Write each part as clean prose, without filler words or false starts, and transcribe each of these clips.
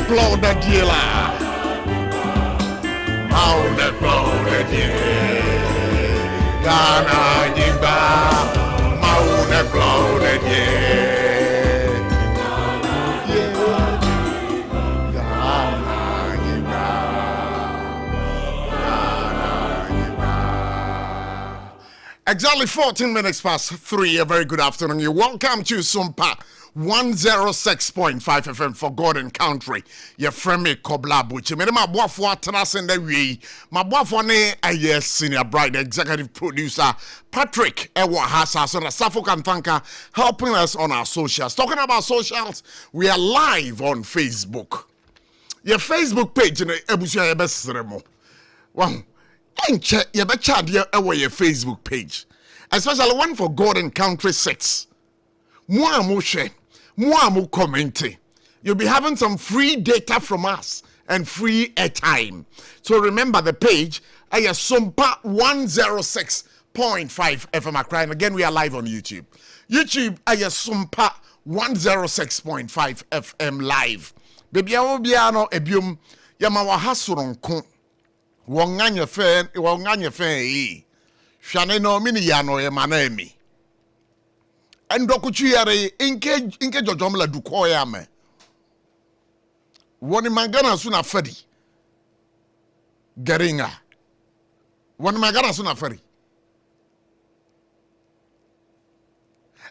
Claude Diela. Mauna Claude Diela. Ghana Yimba. Mauna Claude Diela. Ghana Yimba. Exactly 14 minutes past 3. A very good afternoon. You're welcome to SOMPA 106.5 FM for God and Country. Your friend me Kobla Buchi. Me ma boafo atena sende wi. Ma boafo ne aye senior bride executive producer Patrick Ewa Hasa so na SARFO Kantanka helping us on our socials. Talking about socials, we are live on Facebook. Your Facebook page ne ebusu ya besremo. Wow. Enche ye be chat your Facebook page, especially one for God and Country 6. Mo share, mo comment. You'll be having some free data from us and free airtime. So remember the page, SOMPA 106.5 FM Accra. And again, we are live on YouTube. YouTube, SOMPA 106.5 FM live. Baby, no ebium yamawa hasuronko. Wonganya fen hwane no mini ya no ye manami endokuchu yare inke jojom la duko ya me woni mangana suna fadi garinga woni mangana suna fadi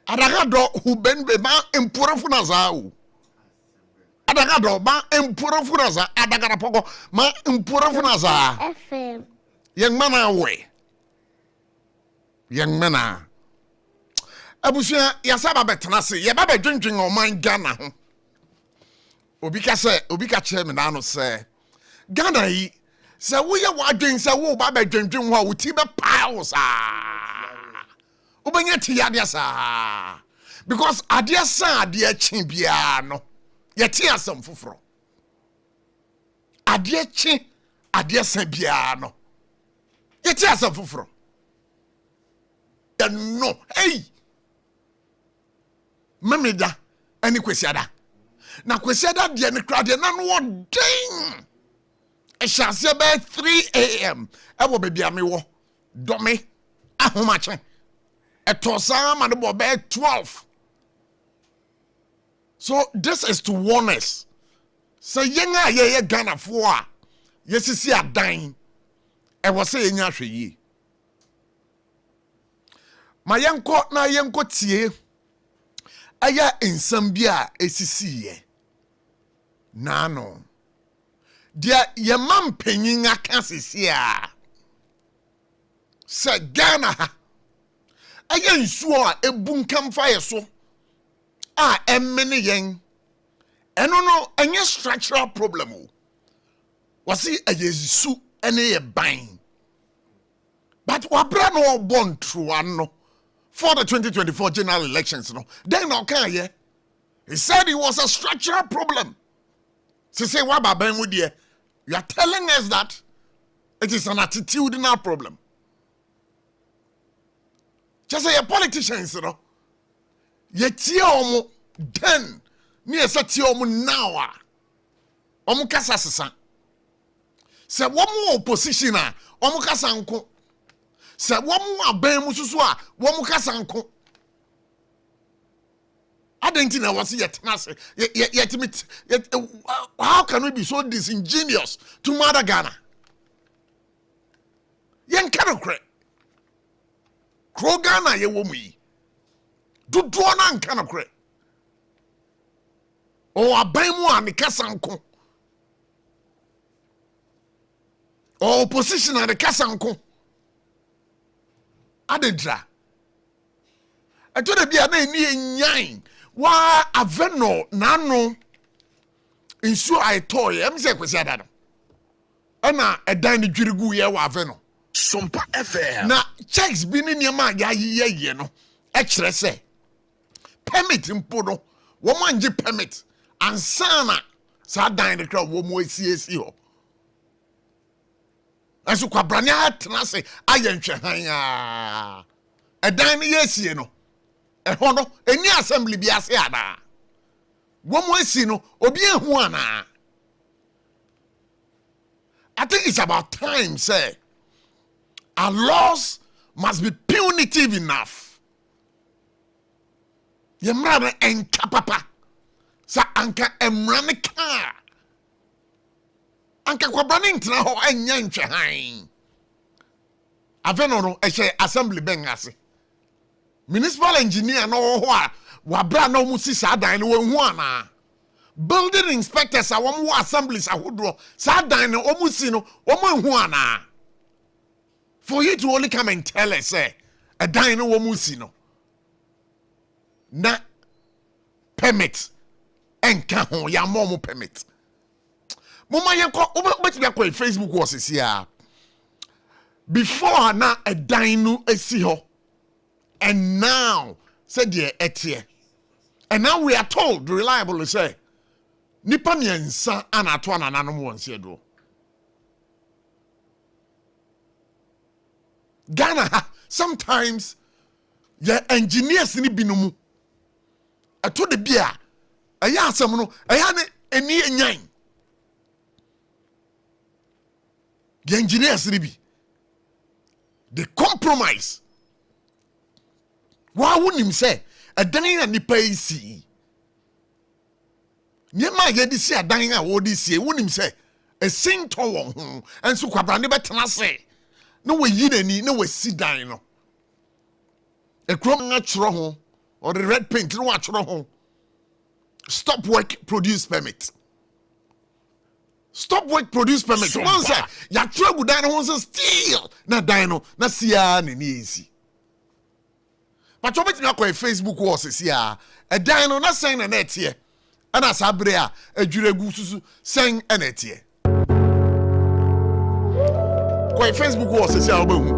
adaga do hubenbe ma empurafu na zao adaga do ma empurafu na za adaga na pogo ma empurafu na za FM young man away young man abusia yasaba betena se ye ba bedwendwen o man Ghana ho obi ka che me na no se Ghana yi se wo ye wadwen se wo ba bedwendwen ho a wuti be pile sa ubenya ti ade sa because ade sa ade achi bia no yeti asem foforo ade chi ade san bia no yeti asem foforo no hey mameda ani kwesiada na kwesiada de ne krade na no den e chance be 3 a.m. e wo bebia me wo do me ahomache e to sa ma no be 12. So this is to warn us. So yenga ye Ghana fo a yesisi adan e wo se yenya hwe yi. Ma yenko na yenko tie aya ensam bia esisi ye. Na no. Dia ye mampanyin aka sisi a. Se Ghana aya nsuo a ebunkam fa ye so. Emene yen eno no enye structural problem o wasi ayesu ene ye ban but wabra no born true ano for the 2024 general elections no then no kan ye he said it was a structural problem so say wa baba mu de you are telling us that it is an attitudinal problem just say politicians no yetie omo then ni esatie omo now a omo kasa sesa se womo opposition a omo kasa nko se womo aban mu susu a womo kasa nko adenti na wasi yetenase yetimit how can we be so disingenuous to mother Ghana yen kanokre kro Ghana ye womu yi dudu na nka na kure o aban mu a kasa nko o opposition a kasa nko adedra eto de bia na eni enyan wa aveno na no nsu aitoy em se kwesi ada no na edan ni dwirigu ye wa aveno SOMPA FM na checks bi ni niam a ye no e kire se permit mpo no wo manje permit ansana sa dan de kra wo mo asiesi ho aso kwa brane atena se ayentwe han a edan ne yesie no ho no eni assembly bi ase ada wo mo asi no obi ehu ana I think it's about time, say, our laws must be punitive enough. Yemrana enka papa. Sa anka emrane ka. Anka kwabrane ntina ho enya ntwe han. Aveno no ehye assembly bengase. Municipal engineer no ho a wabra no mu si sa dan no hu ana. Building inspectors a wɔn wɔ assemblies ahodoɔ saa dan no wɔn si no wɔn ehu ana. For you to only come and tell us say a dan no wɔn si no na permit enka ho ya mo permit. Mama yɛkɔ wobɛtumi akɔ Facebook wɔ sisi a before na a dan no esi hɔ and now said the etie and now we are told reliably say nipa miɛnsa anato anananom wɔn se do. Ghana sometimes your engineers ni binom ato de bia ɛyɛ asɛm no ɛyɛ ne eni enyan. The engineers ni bi they compromise. Why wouldn't him say a dan na nipa isi Nyema ye di si adan a wo di si wonim se esinto won ho enso kwabrande betena se no we yi nani no we si dan no ekrom nga chro ho or the red paint no wa chro ho stop work produce permit. Stop work produce permit. One say ya chro gu dan ho so still na dan no na sia na ni esi. But you betimi akọ Facebook wall se a dan no na sen na net here. Ana sabre a adwuregu susu sen enetie kwa Facebook wo sese a obahu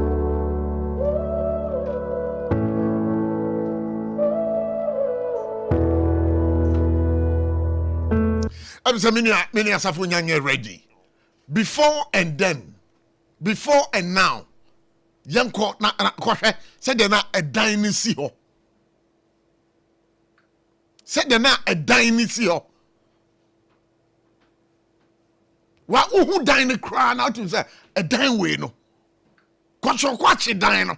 abisa mini asafo nyanye ready before and then before and now yanko na kohwe se de na edan ni si ho. Said the na a dine si ho. Wa uhu dine cry now to say a dine way no. Kwachi dine no.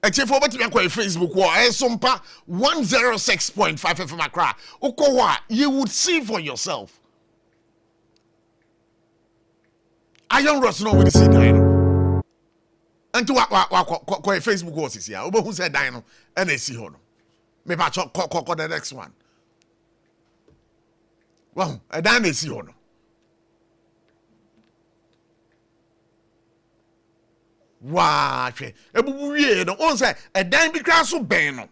Except for what you call Facebook war, SOMPA 106.5 FM Accra. Ukowa, you would see for yourself. Iron Ross no with see dine. And to what Facebook was is here. Who said dine and they see ho no. Maybe I call the next one. Well, a dime is you. Wow, a buoy, no one say a dime be crass so bano.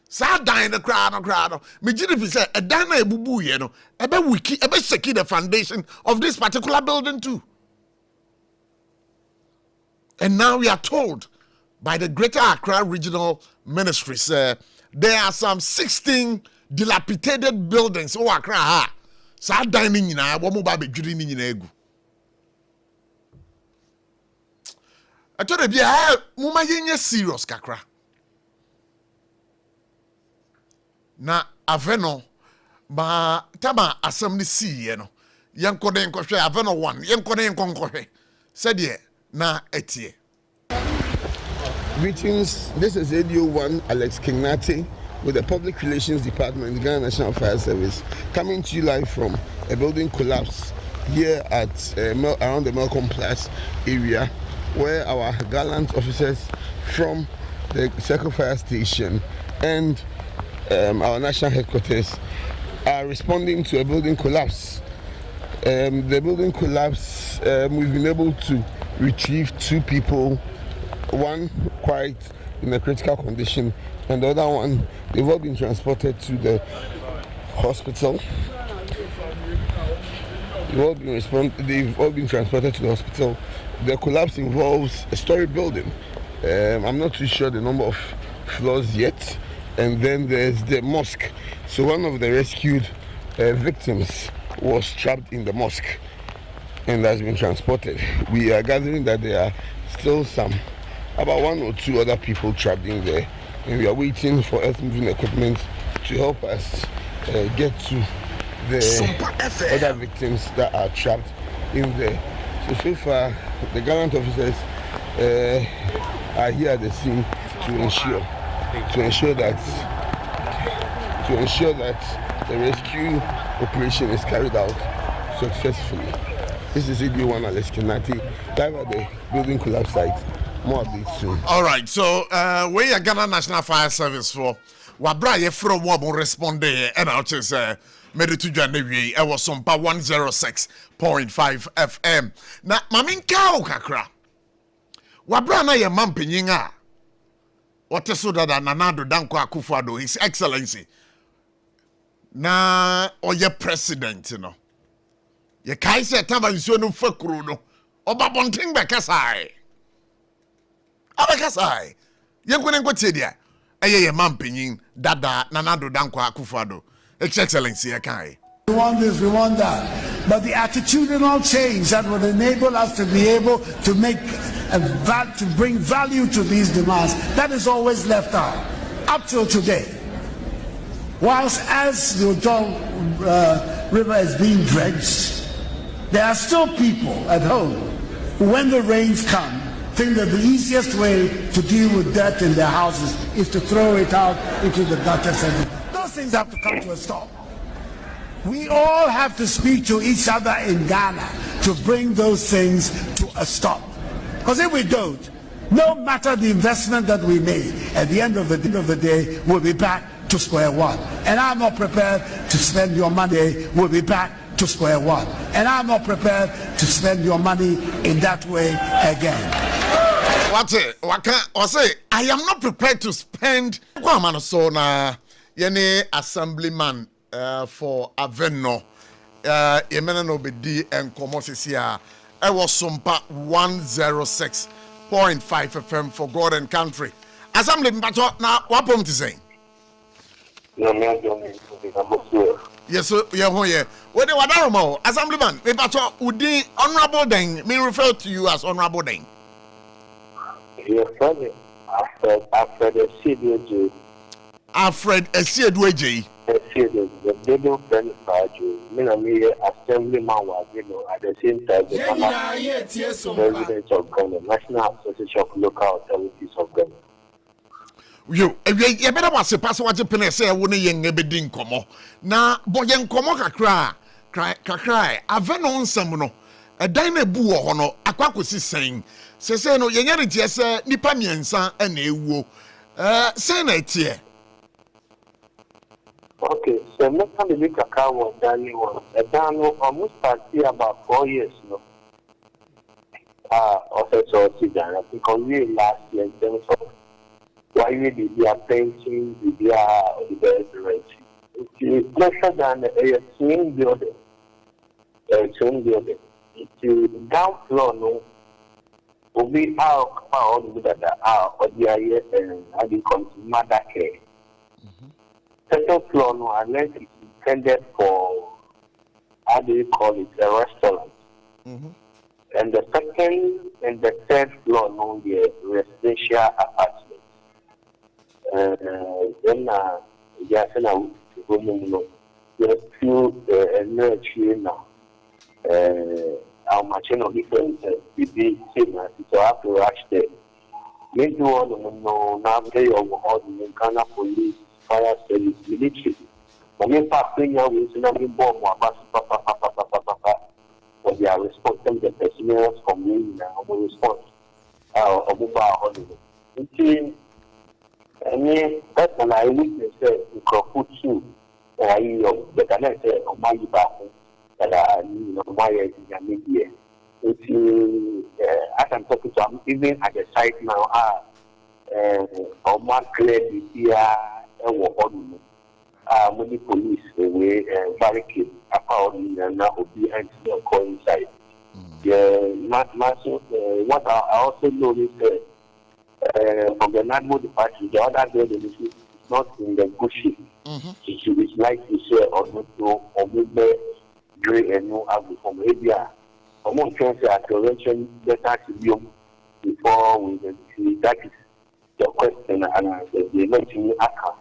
Sad dine the crowd. Majority say a dime a boo, you know, a bit wiki, a bit secure the foundation of this particular building too. And now we are told by the Greater Accra Regional Ministries, there are some 16 dilapidated buildings. Oh, Accra ha. Sa dining na wo mo ba bedwiri ni nyina egu. Atore bia mo ma yenye serious kakra. Na aveno ba tama asem ni siye no. Yenkode nkwohwe aveno 1. Yenkode nkonkwohwe. Said na etie. Greetings, this is Radio 1 Alex Kignati with the Public Relations Department, Ghana National Fire Service, coming to you live from a building collapse here at around the Malcolm Place area, where our gallant officers from the Circle Fire Station and our national headquarters are responding to a building collapse. The building collapse, we've been able to retrieve 2 people, one quite in a critical condition, and the other one, they've all been transported to the hospital. They've all been transported to the hospital. The collapse involves a story building. I'm not too sure the number of floors yet. And then there's the mosque. So one of the rescued victims was trapped in the mosque and has been transported. We are gathering that there are still about 1 or 2 other people trapped in there, and we are waiting for earth moving equipment to help us get to the other victims that are trapped in there. So far, the government officers are here at the scene to ensure that the rescue operation is carried out successfully. This is ED1 Alex Kinati, live at the building collapse site. More updates soon. All right, so we are Ghana National Fire Service for Wabra ye from Wabon respond and I'll just made it to January. I was SOMPA 106.5 FM. Na mamin kao kakra. Wabra na ye mampinyinga. What is so that Nanado Danko Akufo-Addo, His Excellency. Na oye president, you know. Ye kai se taba nsuo no fakuru no. Oba bonting bekasai. Abekasai. Ye kwene nkotie dia. Eye mampinyin dada Nanado Danko Akufo-Addo. His Excellency ye kai. We want this, we want that. But the attitudinal change that would enable us to be able to to bring value to these demands, that is always left out, up till today. Whilst as the Ojong River is being dredged, there are still people at home who, when the rains come, think that the easiest way to deal with dirt in their houses is to throw it out into the gutters. And those things have to come to a stop. We all have to speak to each other in Ghana to bring those things to a stop. Because if we don't, no matter the investment that we made, at the end of the day, we'll be back to square one. And I'm not prepared to spend your money, we'll be back to square one. And I'm not prepared to spend your money in that way again. What's it? I am not prepared to spend. So na yene assemblyman for Aveno. Yemena no bedi and komosisia. I was SOMPA 106.5 FM for God and country. Assemblyman, now what point to say? Yes, sir. Yeah. What do you want? Assemblyman, Udi honorable Deng. Me refer to you as honorable Deng. Yes, sir. After the CDJ. Alfred Esiedweji. The Bible friend Baju, me assemblyman was, at the same time, the president of Ghana, National Association of Local Authorities of Ghana. You better was a pass what you pen say, wouldn't yen ebedin komo. Na boyen komo kakra, Aveno Samuno, a dine boo hono, aquacusi saying, say no, yenarity, sir, nipa miensa, and a woo. Senate. Okay, so next time we look at car was Danny one. A Dano almost started about 4 years now. Also, so Ghana because we last year in terms of why we did their painting, the rent. It's lesser than a swing building. It's down floor, no. Will be out with the or the year and I become mother care. Second floor, no, unless it's intended for, how do you call it, a restaurant. And the second and the third floor, no, the residential apartments. Then, yes, now, there's few energy now. How much, different, so I have to rush there. Maybe no, now they overhaul the Ghana police. Fire service military. But in fact, we are bomb for their response, the personnel from the response of the any person I witness in Krofutu, the Ghana said, on my back, that I why I media. As I'm talking to them, even at the site now, on my clear here. Many police away and barricade apparently and now will be anti inside. What I also know is from the NADMO department, the other building is not in the good shape. It's like to say or not or maybe gray and no avenue from Arabia. Among chances at prevention better to be before we see that is the question and answer. They mention account.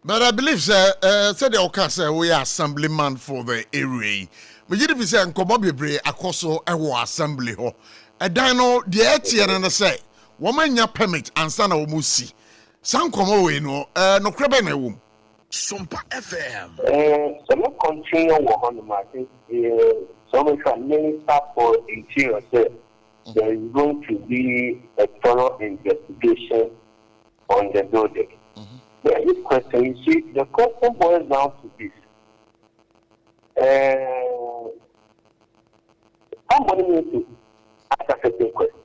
But I believe, sir, said the Okasa, we are assemblyman for the area. But you didn't say, Nkobobi, Akoso, Ewa assembly ho. A dino, the ATN and the say, woman ya permit and son of Musi. Some come away, no crabben a womb. SOMPA FM. So we continue on the market. So we can minister for interior. There is going to be a thorough investigation on the building. There is question. You see, the question boils down to this. Somebody needs to ask a certain question.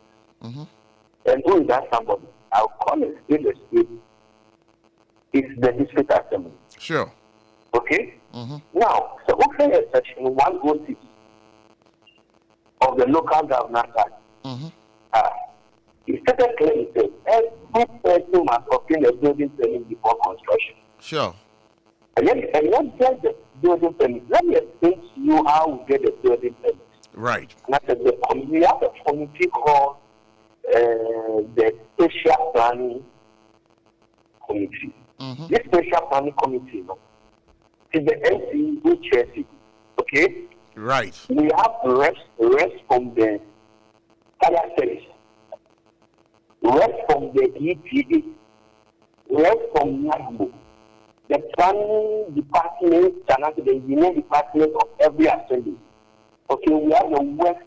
And who is that somebody? I'll call it in the street. It's the district assembly. Sure. Okay? Now, so okay, section 106 of the local government act. It stated clearly that every person must obtain a building permit before construction. Sure. And not just the building permit. Let me explain to you how we get the building permit. Right. And I said, we have a committee called the Spatial Planning Committee. This Spatial Planning Committee is the NC who chairs it. Okay? Right. We have reps from the fire service, reps from the EPA, reps from NAGBO, the planning department, and the engineering department of every assembly. Okay, we have the West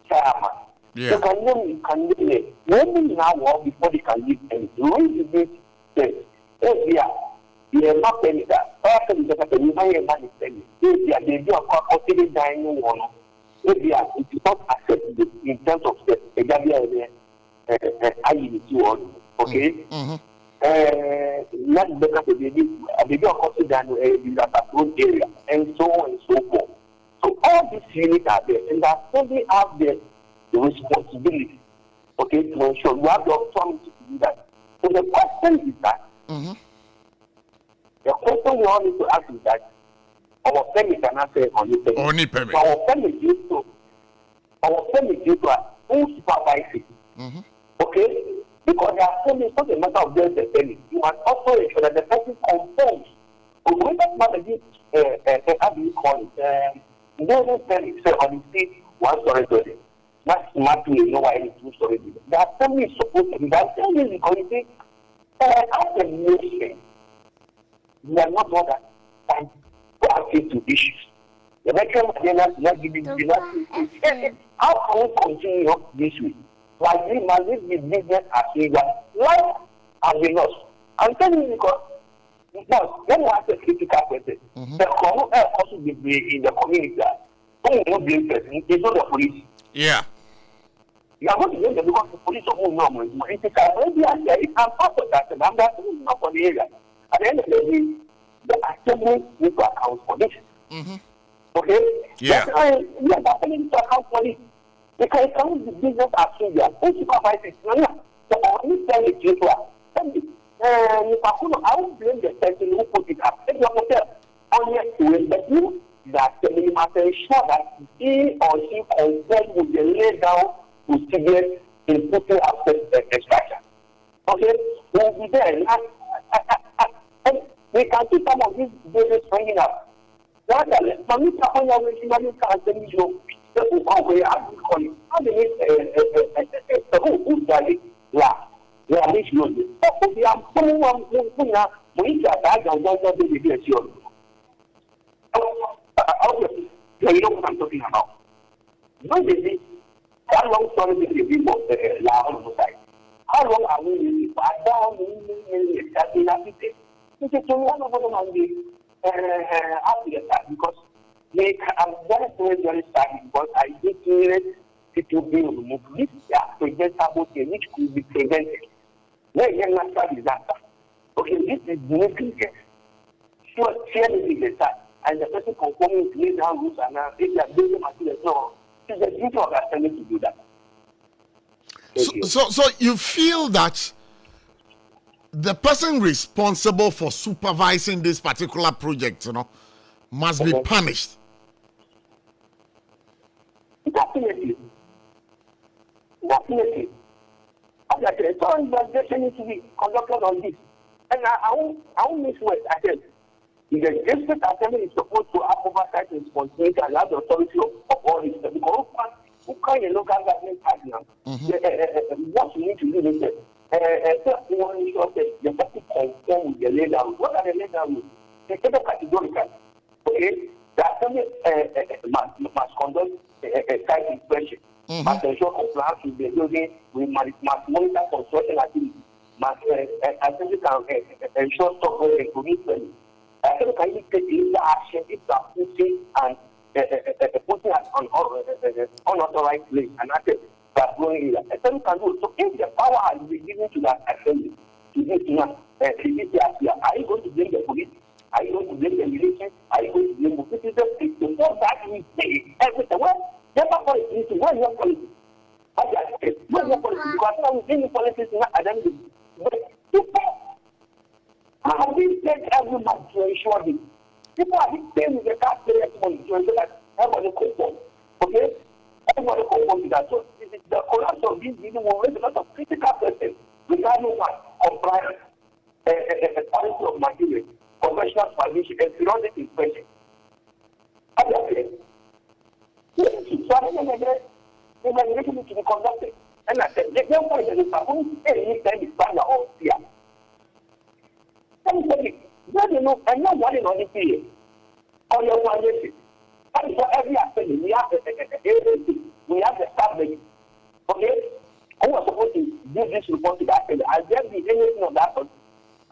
chairman. Yeah. So you can name it. Maybe now or before they can leave anything. The way this says, they are not paying that. After the second, you buy a money spending. If they do a considered dining one, it is not acceptable in terms of the IUT. Okay? Not better to be a considered area, and so on and so forth. So all these units are there, and that only have the responsibility, okay, to ensure you have the authority to do that. So the question is that, the question we all need to ask is that our permit cannot say only permit. Our permit is to who supervises it. Okay? Because there are so many, it's not a matter of just the permit. You must also ensure that the person conforms. When that matter is, how do you call it? Building permit say on the street, 1 story building. That's smart to know why it's 2 story building. There are families supposed to be that. Tell me because you see, as a nation, we are not more than proactive to issues. The veteran is not giving how can we continue this way? Like we must live with business as usual. Life has been lost. I'm telling you because now, when we ask a critical question, the common air also be in the community. Who will blame person? It's not the police. Yeah. You are going to blame them because the police are more normal. It's I'm part of that, and I'm not for the area. At the end of the day, the assembly need to account for this. Okay? Yeah. We are definitely need to account for this. Because it comes to business as usual. Who supervises? The only thing is usual. I won't blame the person who put it up. Take your hotel on your way, but you that you must ensure that he or she conforms with the layout procedures in putting up the structure. Okay? We'll be there. And we can see some of these buildings springing up. For me, the people we are calling, how do who's that? They are this load. They are someone who are we are that and don't be the issue. You know what I'm talking about. Don't you see? How long story will the people on the side? How long are we down in the it is one of them because I'm very sad because I did it to be removed. This project sabotage which could be prevented. Where you natural disaster. Okay, this is negligence. Sure, negligence. And the person conforming to lay down rules and if they are building materials, no, it's the duty of the assembly to do that. So you feel that the person responsible for supervising this particular project, must be punished? Definitely. So investigation needs to be conducted on this. And I won't miss what I said. The district assembly is supposed to have oversight and responsibility and have the authority of all this. Because who can a local government partner? What you need to do is that the person concerned with the later rules. What are the later rules? They say categorical. Okay? The assembly must conduct a site inspection. Must ensure compliance with the building. We must monitor construction activity. Must assembly can ensure software and police. Assembly can even take legal action if they are pushing and putting an unauthorized place and active that going in. Assembly can do it. So if the power has been given to that assembly to do it now, are you going to blame the police? Are you going to blame the military? Are you going to blame the citizens? Before that, we say everything. Well, never politics. When your politics, when your politics, because now we're in politics not identity. But people have been paid every month to ensure this. People have been paying the taxpayers money to ensure that everybody conform. Okay? Everybody conform to that. So the collapse of this meeting will raise a lot of critical questions regarding what compliance, quality of material, conventional supervision, and periodic inspection. So the evaluation needs to be conducted. And I said, the main point is that any time is found out here. Let me tell you, and not one in only period. Or your one year. And for every aspect, we have the staff. Okay? Who are supposed to do this report to that? And there be anything of that sort.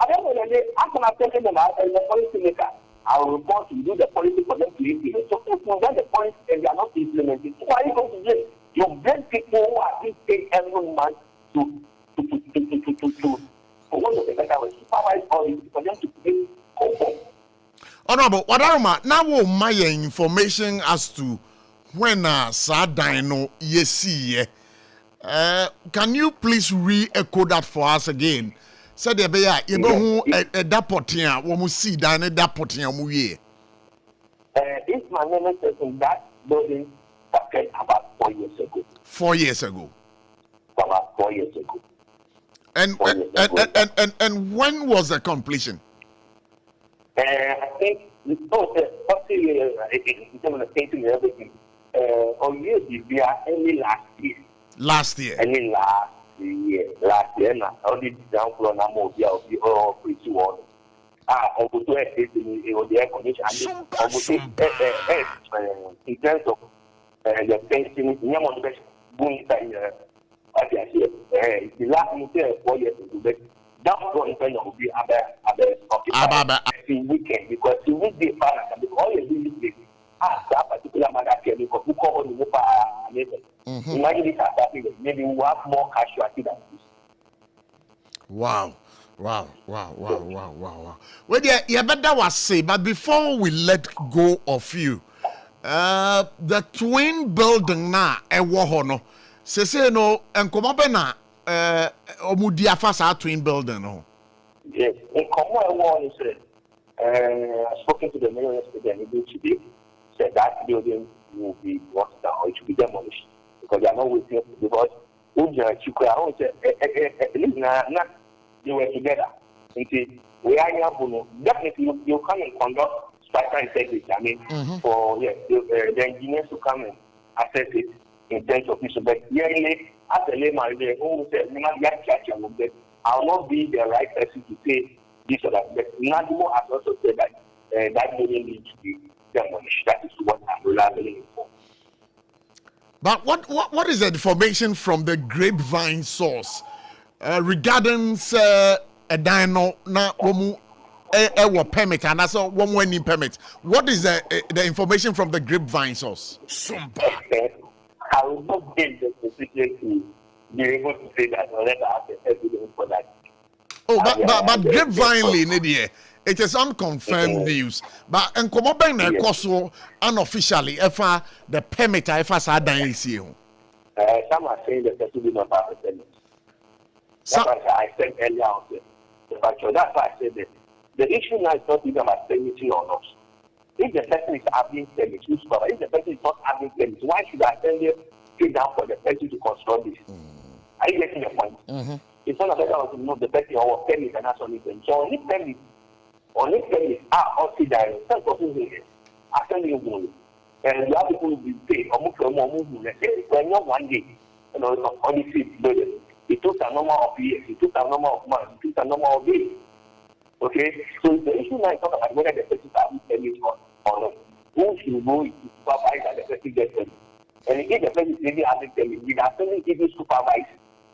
At the end of the day, after I've taken them out as a policy maker, I will report to do the policy for them to implement. So if you get the policy and they are not implemented, who are you going to blame? You blame people who are being paid every month to for one of the better ways, supervise all this for them to be conform. Honorable, Wadaruma, now will my information as to when Sadino yesi. Can you please re-echo that for us again? Said the bear, you know who a dapotia, when we see down a dapotia muye. If my name is in that building started about 4 years ago. 4 years ago. About 4 years ago. And when was the completion? I think in terms of painting and everything, we are only last year. Last year. Only last year, now all the down floor now will be all pretty warm. Almost the air conditioning, almost in terms of the painting, boom the last 4 years ago, but that will be about weekend because the weekday partner because all you do is that particular matter because who call on the imagine this happening, maybe we have more casualty than this. Wow. Well, yeah, but that was say, but before we let go of you, the twin building now, no. Say no, and come up na omudia fasa twin building no. Yes, in common is I spoken to the mayor yesterday and he said that building will be brought down or it will be demolished because they are not waiting because they were together. We are definitely you come and conduct structural integrity. I mean, for the engineers to come and assess it. In terms of this, but yearly, as a layman, who said, I will not be the right person to say this or that. But Nadimo has also said that that building needs to be demolished. That is what I'm relying for. But what is the information from the grapevine source regarding a dino na womu a permit and also one winning permit? What is the information from the grapevine source? I will not be in the position to be able to say that unless I have the evidence for that. Oh, but grapevinely, Nadia, it is unconfirmed news. But and come up in a course unofficially, if the permit, if I done you. Some are saying that person did not have a permit. That's why I said earlier on. That's why I said that the issue now is not even about permitting or not. If the person is having permit, if the person is not having permit, why should I send you straight down for the person to construct this? Are you getting the point? It's not about the person or permit and that's on it. So on this permit are also direct. Some person here, assembly only. And you have people who will pay almost when you're 1 day, on the 5th building. It took a number of years, it took a number of months, it took a number of days. Okay? So the issue now is not about whether the person has permit or not. Who should go to supervise that the person gets permit? And if the person really hasn't permit, we are sending people to supervise.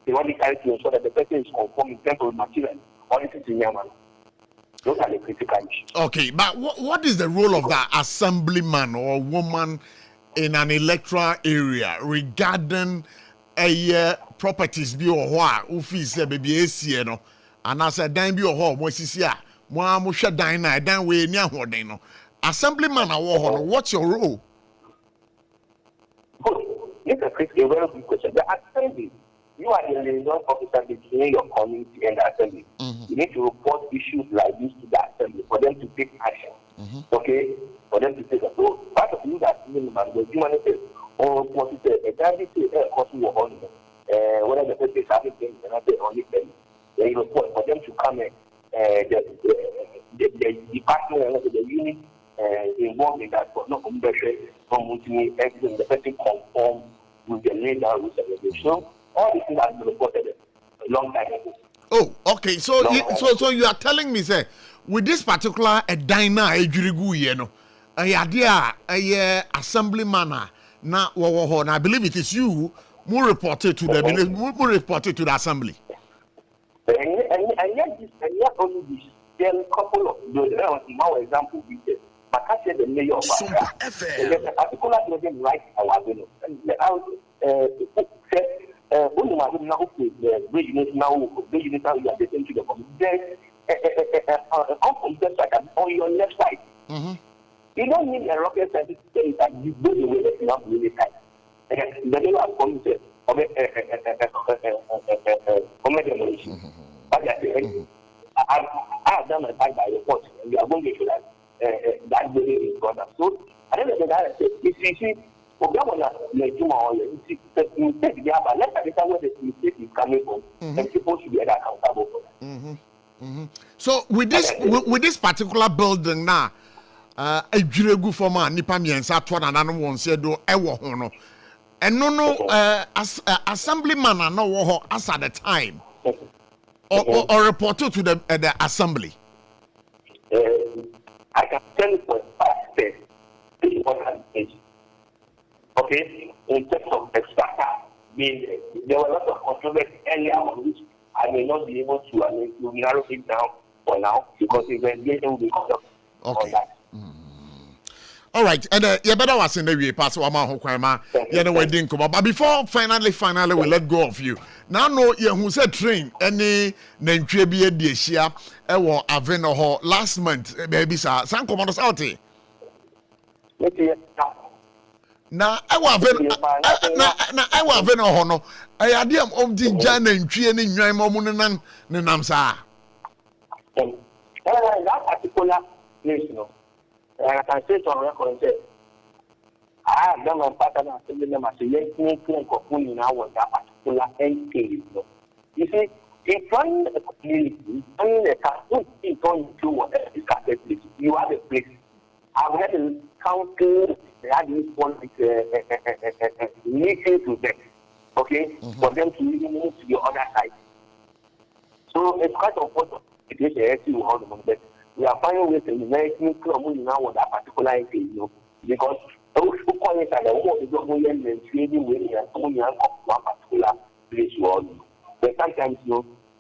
They want to ensure that the person is conform in terms of material or this is in Yaman. Those are the critical issues. Okay, but what is the role of the assemblyman or woman in an electoral area regarding properties be or what office baby AC no and as a dime be or what mo sisi a mo hwe dan na dan we ni ahoden no assemblyman awo ho no what's your role? Good. It's a very good question. The assembly, you are the liaison officer between your community and the assembly. You need to report issues like this to the assembly for them to take action. Okay? For them to take a so part of you that man the human say or what is a candidate cost you on whether the person is having things and not on it then you report for them to come in the department and the unit involved in that but not from the person conform with the legal rules and regulations. All these things have been reported a long time ago. Oh, okay. So you are telling me, say, with this particular diner, assemblyman, na I believe it is you who reported to the assembly. And yet only this. There are a couple of those. Now, example, but I said the mayor of SOMPA FM. There's a particular building right our window. Only my now the bridge unit now you are getting to the community. On your left side. You don't need a rocket scientist to say that you go the way that you have really tight. The name of community of demolition. I have done my part by report, and we are going to show that that building is gone. So, I don't know the guy said, if you see, for governor, you take the other, let's understand where the mistake is coming from, and people should be accountable for that. So, with this particular building now, a jiregu former nipa miensa twa na no won se do ewo ho no eno no assemblyman na wo ho as at the time or reported to the assembly. I can tell you for a fact that this is what I'm saying. Okay, in terms of extractor, there were a lot of controversy earlier on which I may not be able to narrow it down for now because the investigation will be conducted on that. All right, and you better was in the way pass one man you know wedding come but before finally we let go of you. Now no you who said train any nantwie bi e hia e wo Aveno ho last month baby sir san commandos out na I wa Aveno ho no e adem of di jan nantwie ni nwan mo ne nam sa that particular place no. And I can say to on record and say, I have done my pattern and send them as a young community now with that particular end case. You see, in trying a community, trying a cartoon, in trying to whatever is place, you have a place. I've had a county, they had this one meeting to them, okay, for them to even move to the other side. So it's quite important. It is a issue on the moment. We are finding ways to invest in now with that particular thing, because those who call it the whole is not going to trading with one particular place. But sometimes,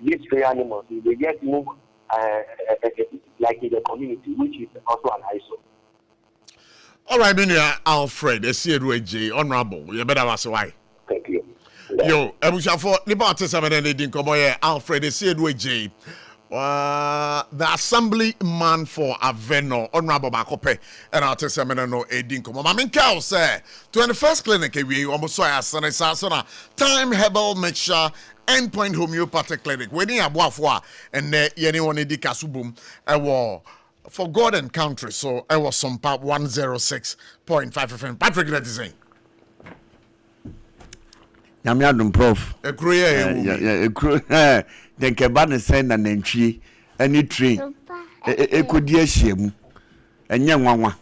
these free animals, they get moved like in the community, which is also an ISO. All right, Alfred, J. Honorable, you better ask why. Thank you. Yo, Ebusha for the party 7 and 18 come Alfred, J. The assemblyman for Aveno, Honorable Makope, and I'll tell no Edinko. Mamin Cow say 21st clinic, we almost saw a time herbal mixture, endpoint homeopathic clinic, wedding a boafwa, and anyone in the Kasubum, a war for God and country. So I was SOMPA 106.5 FM. Patrick, that is saying. Yamiadum prof. A career. Yeah, then Cabana send an entry, any tree. A could year shame. And young one.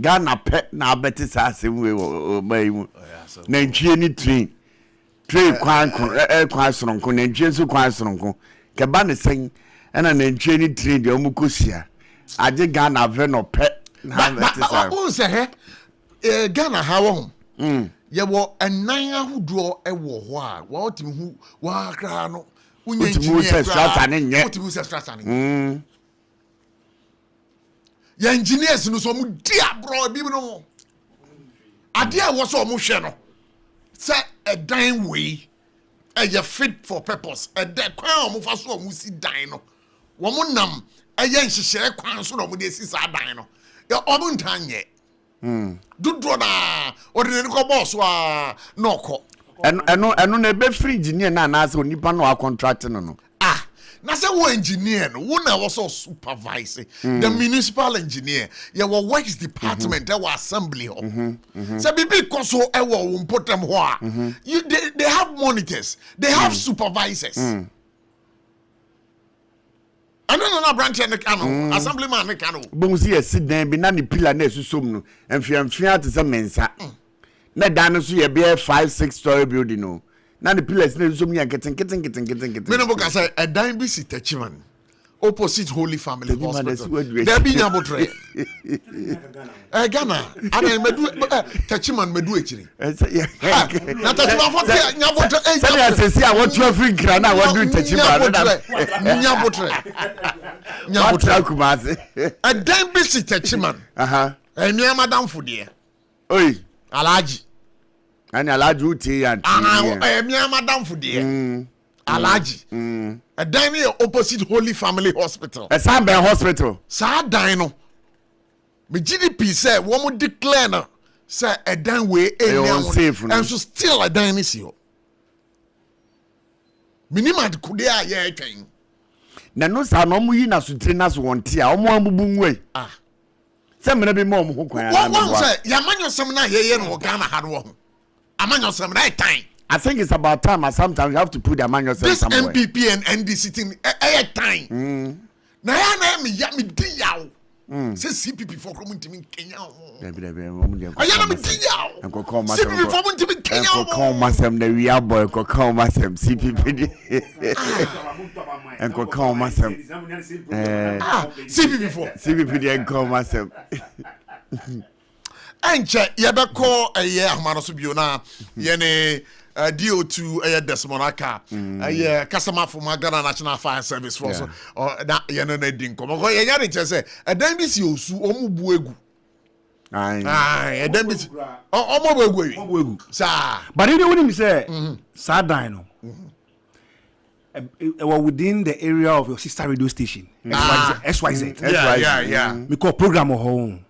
Ghana pet now better assassin will obey. Nentry any tree. Tree quite strong, Nenchisu quite strong. Cabana saying, and an entry tree, the Omukusia. I did Ghana Veno pet. Who say, Ghana, how? Ya wo ennan ahodo e wo ho a wo tim hu wa kra no unya engineer strata ne nye wo se strata ne ya engineers no so mu dia bro bi no ade a wo so mo hwe no say a dan we e fit for purpose e de kwan mo fa so mo si dan no wo mo nam e ye nhyehyere kwan so no mo de si sa dan no ya o mo ntanye Dudu na ordinary ko boss wa no ko eno na be free engineer na say onipa no a contract no na say wo engineer no wo na wo so supervise the municipal engineer ya wo works department e wo assembly ho say bibi koso e wo important ho a they have monitors, they have supervisors. I don't know branch and the cano, assemblyman the cano. Bonsi sit then be nani pillar na susom no. Enfia to some mensa. Na dan so ye be 5-6 story building no. Na the pillars na susom ya getting. Me no boka say a dan bi sit tachiman. Opposite Holy Family Hospital. There be nyabotre. Ghana. Ana medu tachiman medu echiri. Na tachiman for nyabotre. Say say what you free kra na what do tachiman. Nyabotre kumase. A dan bi sit tachiman. Enya madam fudie. Oi. Alaji. Ani alaji uti ya. Enya madam fudie. Alaji. A dan here opposite Holy Family Hospital. A Sambe Hospital. Sa dan no. Me GDP say wo mo declare na say a dan we enya and so still a dan is yo. Minima de kude a ye atwen. Na no sa no mo yi na so tiri na so wonte a omo abubu nwe. Say me na be mo ho kwan na. One say ya manyo sem na ye no Ghana ha no ho. Amanyo sem na time. I think it's about time. And sometimes you have to put the man yourself somewhere. This MPP and NDC thing, time. Now I am yami diyaw. Say CPP for coming to me Kenya. I am diyaw. CPP for coming to me Kenya. Call myself the real boy. Call myself CPP. And call myself CPP for CPP. And call myself. Anche yebeko eye ahmano so biona ye ne DO2 eye Desmonaka eye customer for Ghana National Fire Service Force or that ye no na din komo ko ye nyare che say edan bi si osu omu bu egu edan bi si omu bu egu sa but you know what me say sad dino within the area of your sister radio station SYZ yeah me call program home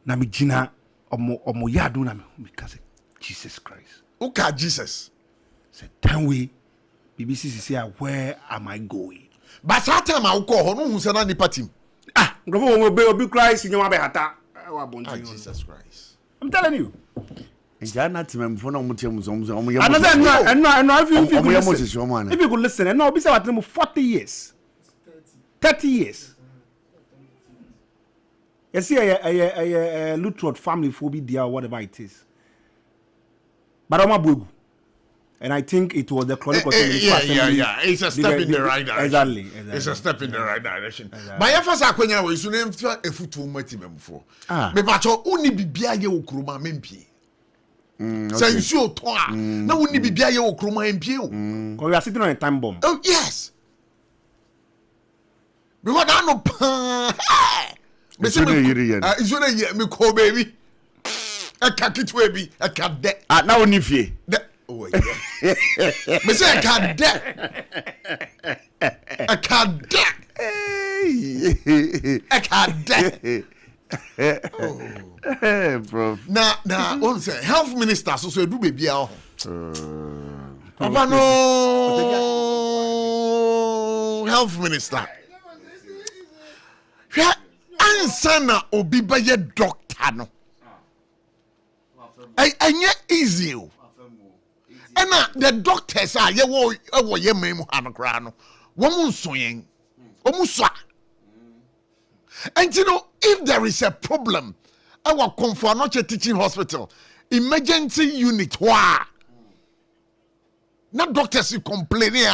na me gina omo yadu na me because Jesus Christ. Uka Jesus. Say ten way BBC say where am I going? But that time I call ho no hu se na nipa team. Ngofo wo be Christ nyoma be hata. Jesus Christ. I'm telling you. Njana timem fo na omutem so omo yemo. No if you could listen and no be say what 40 years. 30 years. You see a Lutrot family phobia or whatever it is. But I'm a boo. And I think it was the chronicle. Yeah. It's a step in the right direction. Exactly. It's a step in the right direction. But if I say kwenya we so name a futu mati memfo. Me pacho uni bibia ye okroma mempie. Say you show to a na uni bibia ye okroma empie o. Because we are sitting on a time bomb. Oh yes. Because I know It's yiri it's me call baby. A kakit baby, a cat de. Now only fie. Oh yeah. Me say a cat de. A cat de. A cat de. Bro. Now, on say health minister so do baby out. Papa no health minister. Ansana obi ba ye doctor no. Anya easy o. And the doctors are ye memu hanokrano. Womun soyen. Omuswa. And you know, if there is a problem, our Confanoche Teaching Hospital, emergency unit, not doctors you complain here.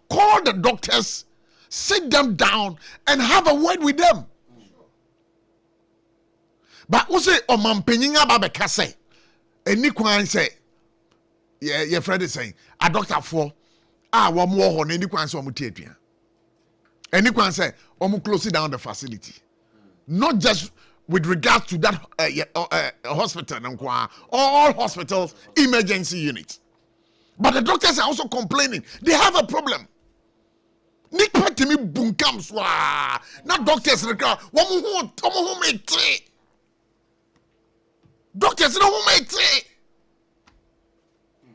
Call the doctors, sit them down, and have a word with them. But also, Oman Peninga Babekase, and Nikwan say, yeah, your friend is saying, a doctor for, one more on any quan so mutatria. And Nikwan say, close down the facility. Not just with regard to that hospital, all hospitals, emergency units. But the doctors are also complaining. They have a problem. Nick Patimi Bunkam Swa. Not doctors regard. Doctors don't make three.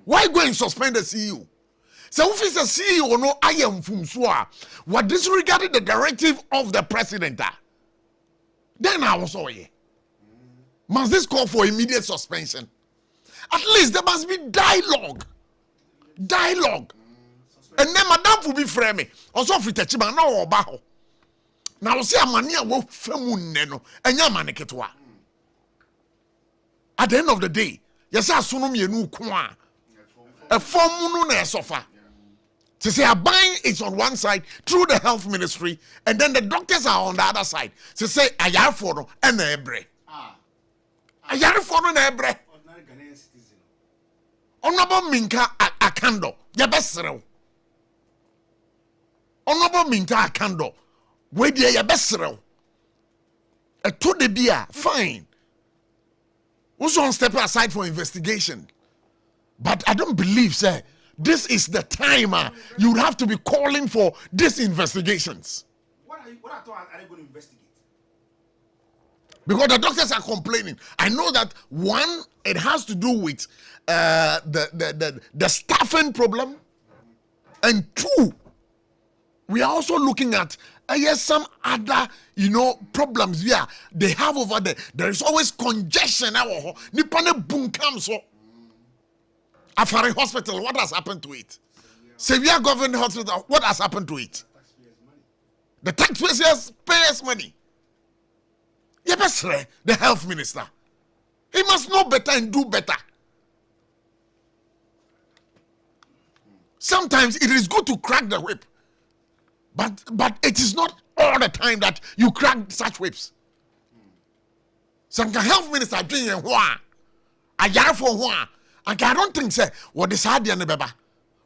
Why go and suspend the CEO? So if it's a CEO, no, I am from Swa. What disregarded the directive of the president? Then I was all here. Must this call for immediate suspension? At least there must be dialogue. Dialogue. And then Madame will be framing. Also, for Tachima, no, Baho. Now, see a mania will femun neno, and Yamaneketwa. At the end of the day, yes, I soon me a new kwa. A form na sofa. To say a buying is on one side through the health ministry, and then the doctors are on the other side. To say a yard for and a ebre. A yard for an ebre. Honorable Minka Akando, your best row. Honorable Minka Akando, where dear your best row. A to the beer, fine. Also on step aside for investigation. But I don't believe, sir, this is the time you would have to be calling for these investigations. What are they going to investigate? Because the doctors are complaining. I know that one, it has to do with the staffing problem, and two, we are also looking at some other problems here they have over there. There is always congestion. Nipane bunkam so. Afari Hospital, what has happened to it? Severe Government Hospital, what has happened to it? The taxpayers pay money. Yebesre, the health minister. He must know better and do better. Sometimes it is good to crack the whip. But it is not all the time that you crack such whips. Some health minister doing a yard for one. I don't think say what is hard and beba.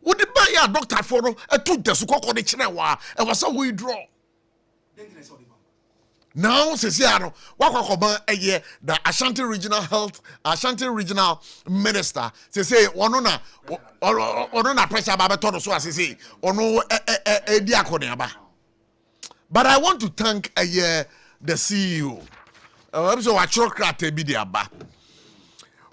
Would the buy a doctor for a tooth the suko the chinewa and was so withdraw. Now says Yano, Wakakoba a year the Ashanti Regional Minister say one on a pressure babaton so as say or no a diaconaba. But I want to thank a year the CEO. So a chocrate bidiaba.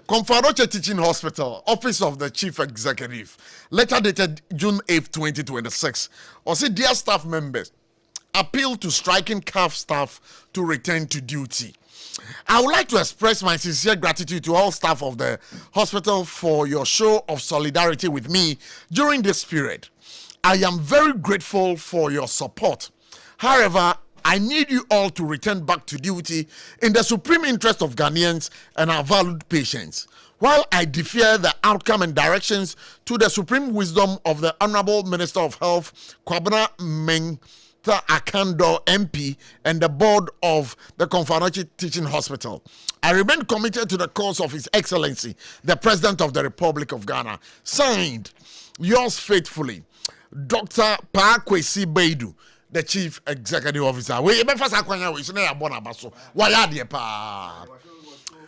Confanoche Teaching Hospital, Office of the Chief Executive, letter dated June 8, 2026. Also, dear staff members, appeal to striking CAF staff to return to duty. I would like to express my sincere gratitude to all staff of the hospital for your show of solidarity with me during this period. I am very grateful for your support. However, I need you all to return back to duty in the supreme interest of Ghanaians and our valued patients. While I defer the outcome and directions to the supreme wisdom of the Honorable Minister of Health, Kwabena Mengta Akando MP, and the board of the Confanoche Teaching Hospital, I remain committed to the cause of His Excellency, the President of the Republic of Ghana. Signed, yours faithfully, Dr. Pakwesi Baidu, the Chief Executive Officer. We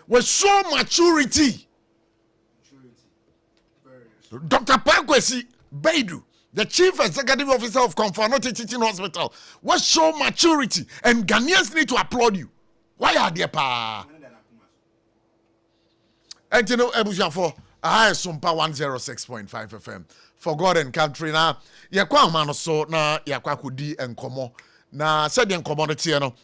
with so maturity. Dr. Pakwesi Baidu, the Chief Executive Officer of Confanoche Teaching Hospital, with so maturity, and Ghanaians need to applaud you. Why are they pa? And you know, Ebushafo, I SOMPA 106.5 FM. For God and country na yakwa mano so na yakwa kudi enkomo na said the commodity no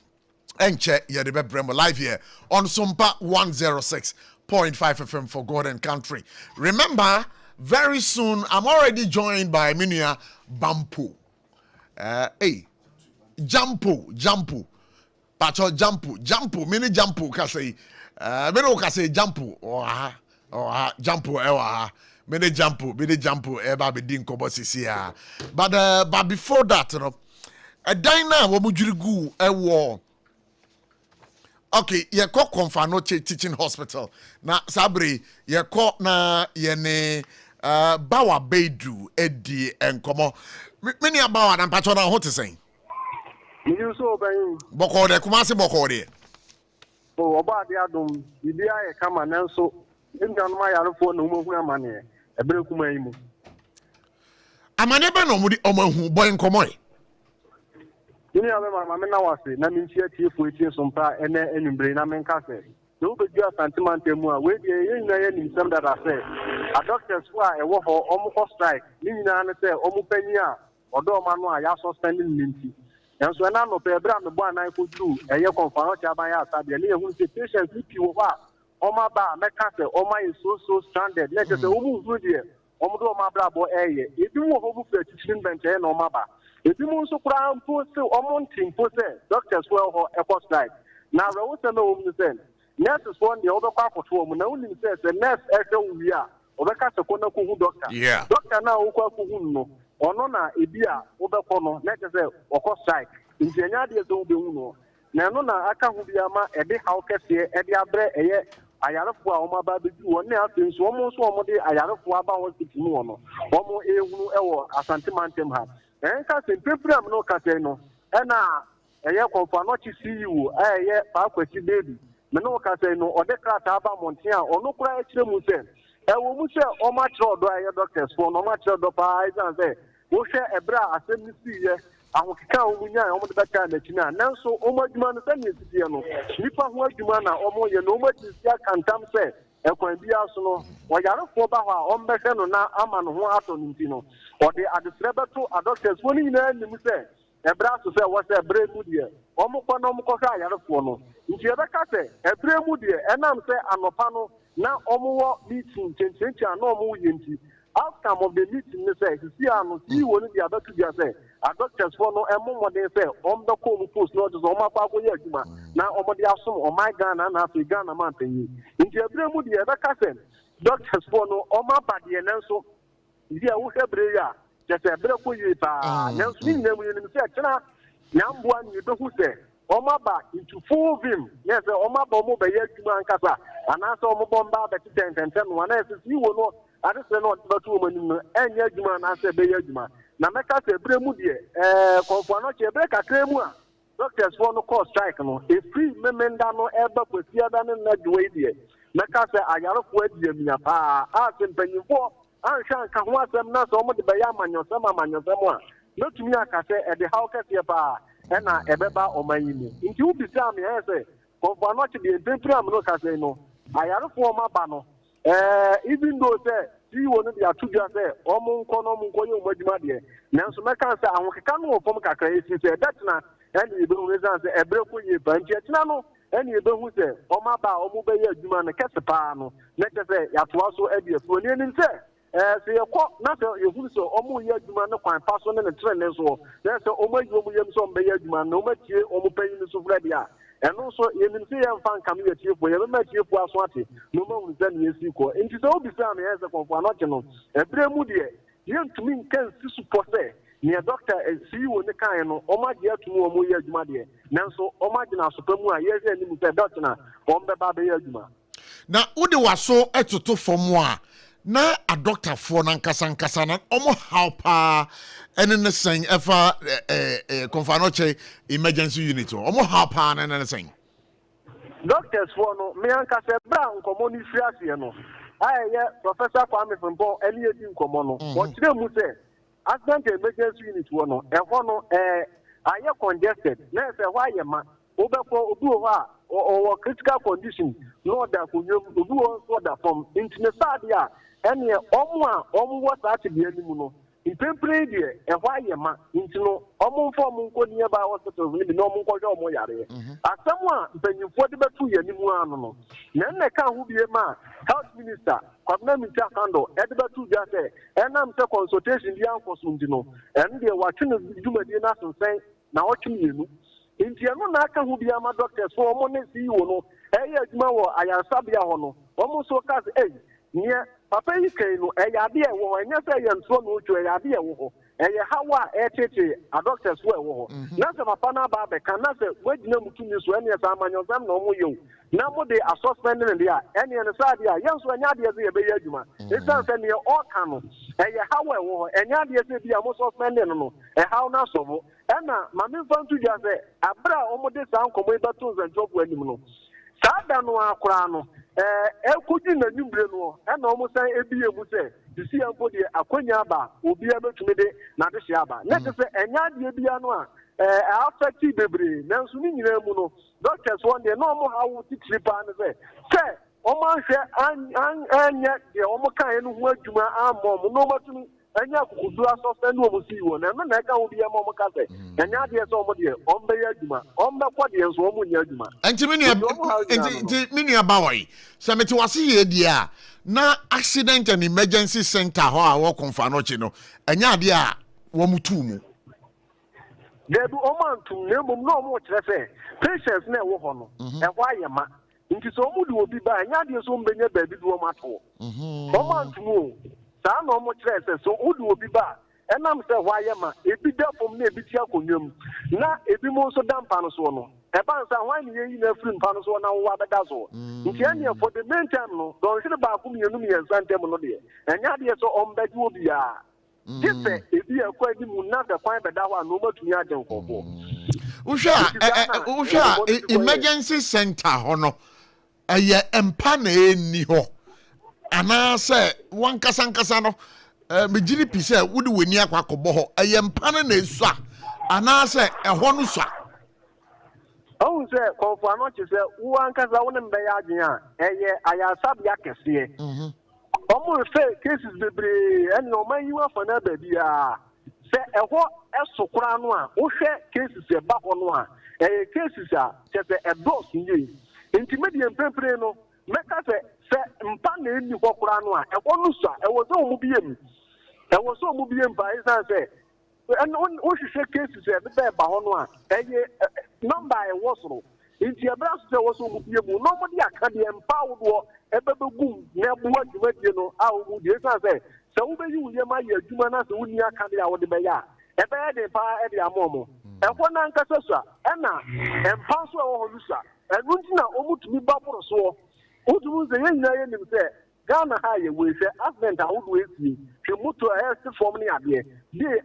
enche ye de bebrem live here on SOMPA 106.5 FM for God and country. Remember very soon I'm already joined by Minia Bampo. Hey, Jampo. Pacho Jampo, mini Jampo kasi. Mene kasi Jampo. Jampo ewa. Many Jampo eba be din kobo sisi ya. But before that, you know, a dina wobujirigu ewo. Okay, ye ko Confanoche Teaching Hospital. Na sabri ye ko na yene bawa bedu edi enkomo. Many abawa na pacho na hote saying. You so ben Boko de kumasi boko de. Oh, oba de adum, ibia e kama nanso. Ndan ma yaro fo no mo hu amane. Ebere kuma yi mu. Amane ba no mudi omahu boy nkomo e. Ni ave ma me na wase na mi ntia tie fo etie sompa ene enumbre na men ka se. No be ju asantimante mu a we de ye nyina ye nim sem that I say. A doctors who are e wo ho omo ko strike. Ni nyina na se omo pani a odo ma no a ya suspending minti. Yanso na no pe ebra me bo anan ko duru eye conference aban ya asabe ni ehun se patients ni pi wo ba Oma ba meka se oma is so stranded. Let us say omu hu de omo do oma bra bo eye. Ebi wo ho bu fe teaching bench e na oma ba. Ebi mu nso kura mpo se omo ntin po se doctors well ho e cost strike. Na we wo se na omu se nurses one de obekwa akoto omu na uni se nurse e hwe wi a obeka se ko na ko hu doctor. Doctor na wo kwa ko hu no. Ono na ebi a obekọ no let us say okọ strike. Nti enya de so be hu no. Na no na aka hu bia ma e de haw kese e de abre eye ayarefo a ọmọ aba bedu wọ ne afi nso ọmọ nso ọmọ de ayarefo aba wọ siti mu wọ no ọmọ ehunu ẹwọ asantimantem ha enka se pepram no kase no na eye konfa no chi CEO eye Paakwati baby me no kase no ode krata aba monten a ono kura ekire mu se ewo mu se ọmọ akire odo eye doctors for no ọmọ akire odo pa izan se wo hwe ebra asem ni si ye ahokeka omunya omo de beka na kina nanso omo adwuma no sɛ nesie no nipa ho adwuma na omo ye no omo tisia kantam sɛ ekwan bia so no wɔyarefo ba hɔ a ombɛhwɛ no na ama no ho atɔ no nti no ɔde adesrɛ bɛto adoctors woni nyina nim sɛ ebra so sɛ wɔ sɛ ebre mu deɛ omo kɔ no omo kɔ hwɛ ayarefo no nti ebɛka sɛ ebre mu deɛ ɛnam sɛ anɔpa no na omo wɔ meeting kyenkyenkyen na omo yɛ nti outcome of the meeting ne say see ano see woni dia betu dia say a doctors for no emo modern say the call post no just o ma kwa ko ye adwuma na omo de asom o my Ghana na Africa Ghana man panyi nti ebre mu dia be ka say doctors for no o ma ba de nanso dia wo hebre ya just ebre ko ye pa nanso ni nyam ye ni say kena nyamboa ni be hu say o ma ba into full vim yes o ma ba o mo be ye adwuma nkasa anasa o mo bomba be ten no na see wo no ade se no batu o manim no enya adwuma na se be ya adwuma na meka se bre mu de konfo no che bre kakra mu a doctors for no call strike no e free memenda no eba kwasia da ne na dwe de meka se ayarefo adi amia pa a se mpanyimfo anhwa nka ho asem na so mo de be ya amanyosem a metumi aka se e de haw kese pa e na ebeba omanyini nti u bisa me se konfo no che de tempura no ka se no ayarefo ma ba no even though say see wonu dia tudua say omo nko no mo nko ye mo adwuma de nanso meka say ahokeka no ofom kakra esi say that na any ebe hu reason say ebre ko ye banti atina no any ebe hu say omo ba omo be ye adwuma no kese pa no na say ya toa so ade afo ni nim say say yekọ na say ye hu so omo ye adwuma no kwan pa so ne trend so na say omo adwuma mo yem so omo be ye adwuma no omo tie omo panyin so fura dia eno so yenim se ye mfa nkam ye tiefo ye ma tiefo aso ate no ma hu zan ye siko enti so obi sa me ye se konfo anoche no ebre mu de ye ntumi nkan si supo se ne doctor si wo ne kan no o ma je atumu o mo ye adwuma de nanso o ma gina sopa mu a ye se nim se doctor na o mbe ba be ye adwuma na udi waso etoto fom a na a doctor for na nkasa na omo how pa ene ne sen efa konfanoche emergency unit omo how pa na ne sen doctors for no me ankasa bra nkomo ni fiase no aye Professor Kwame Fimpo eni edi nkomo no o kire mu se accident emergency unit wo no e ho no aye congested na se ho aye ma obekọ obi ho a o critical condition no da kunyom obi ho so da from intine sade a ene omo wo sa ate bi animu no in temporary dear, and why you ma into no almost form nearby hospitals, maybe no more yare. As someone, when you 40 by 2 years, no. Then I can't be a man, health minister, Community handle, Edinburgh 2 just say, and I'm the consultation, the uncle Sundino, and they are watching the Jumadina and saying, now watching you. In Tianaka, who be a doctor, so money see you know, I am Sabia Hono, almost so cast egg. Near Papa Yukano, a idea, and yes, I am so no to a idea, and how a doctor's well. Not a Pana Barber cannot say, wait, no, to miss when you're some no you. Now, they are suspended in the air, any on the side, yes, when Yadia be a Bayajuma. It's not any all canon, and how and Yadia be a most suspended, and how now so. Emma, Mammy found to just say, Abra almost this uncle with battles and job when you know. Sadano Crano, Elkudin and Nubreno, and almost say, Ebia would say, to see a body, a Quanyaba, will be able to make it, not a Shaba. Let us say, and Yadia Bianoa, after T. Bebri, Nansuni Muno, doctors one day, no more how would it slip on the way. Say, Oman, and yet the Omaka and word you are more, no more to me. And you could do us off and will see you, and then I will be a moment. And now there's somebody on the Yaduma, on the Quadians, woman Yaduma. And to many about some it was here, dear. Now, accident and emergency center, how I walk on Fanochino, and Yadia Womutumu. There do Oman to no more to say, patients never honor, and why am I? Into so will be by Yadia's own baby woman. Oman to move. No more traces, so would will be bad. And I'm saying, why am I? If be there for me, be Tiaconium. Now, if you most of them panasono, a bounce and wine in a film panasono, what a dazzle. In for the meantime, no, don't should about whom you know me and Santa Monodia. And Yadia so on bed will be just say, if you are quite not a fine, but that one no more to Yajan for. Usha, emergency center, honor. A year empane ni ho. And I say, one Casancasano, Mijiri say, would we near Quacobo, a yam panane, and I say, a honusa. Oh, sir, for not to say, one Casawan and Bayadia, I have Sabiakas here. Almost say cases be and no man you are for another baby. Say, a what as so crown, who share cases a back on one, a cases are just a dose in you. Intermediate Pempreno, make us say, Mpane ni kwa kurano e wonu so e wo so mu biem e wo so mu biem ba isa say and on hwehwe cases e be ba ho no a eye number e wo so nti e bra so wo so mu biem no mo de aka de empa wo e be begum na bu adwumadie no a wo de isa say se wo be yi wo yema ye adwuma na se wo ni aka de a wo de be ya e be de pa e de amomo e ko na nkasa so a na empa so e wo ho lusa e nti na omutumi ba boro so Udu the young name said, Ghana high, we say, accident, I would see. She moved to a health for me at the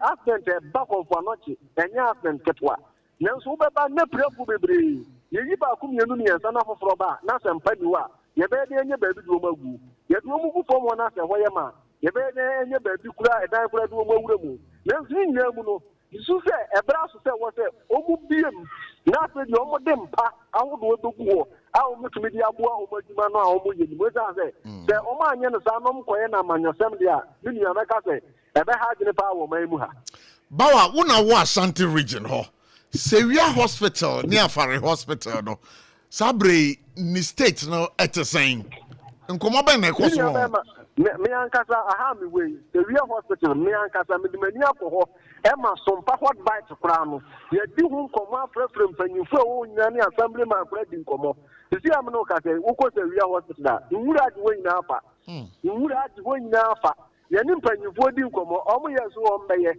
accident back of Fanochi, and accident Ketwa. Now, so by no preferably, you back whom you knew as an offer for bar, not some Padua. You better in your baby do move. You move from one after Wayama. You better in your baby cry, and I could do more. Now, seeing Yamuno, you say, a brass said, was a Omu Beam, not with your modem pa, I would do war. I'll make media boa over the man or with us. The Oman and Sanom Koyana man, your assembly, Minia Macase, ever had in the power of Maymuha. Bawa, una wa Santi region ho. Sevilla Hospital, near Fari Hospital, no. Sabre, ni state, no, at the same. And come up and me ankasa aha me way the real hospital me ankasa me mania ko Emma SOMPA what bite krano ye di hu komo afrefrem panyufo wo nyane assembly man president komo see am no ka say wo ko the real hospital nwura adi wo nyina afa nwura adi wo nyina afa ye ni panyufo di komo omo ye so o mbeye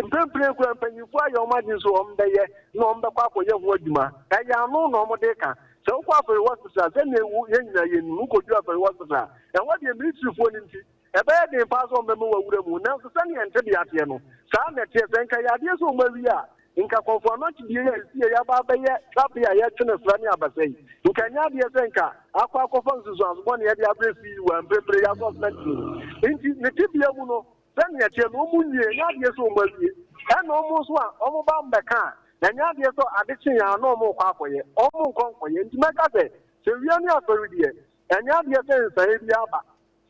mpempre ko panyufo ayo ma di so o mbeye no mbekwa akoye ho aduma e ya no no mo de ka so kwa for hospital say na ewu ye nyina ye nu ko ju for hospital and what the military for ninti e be dey pass on memo wa wura mu na so sane ente bi ate no sa na tie sen ka ya de so mawi a nka konfo no ti die ya si ya ba be ye sabe ya twene frani abasai nka nya de sen ka akwa akofo nsusu azbo na ya de abresi wa mpepere ya so na nti ne tibia mu no sane ya tie no mu nye nya de so mawi e no mu so a omo ba mbeka na nya de so adechi ya no mu kwa akoye omo nkonkoye nti meka se se wi ani atori de enya de se nsa e bi aba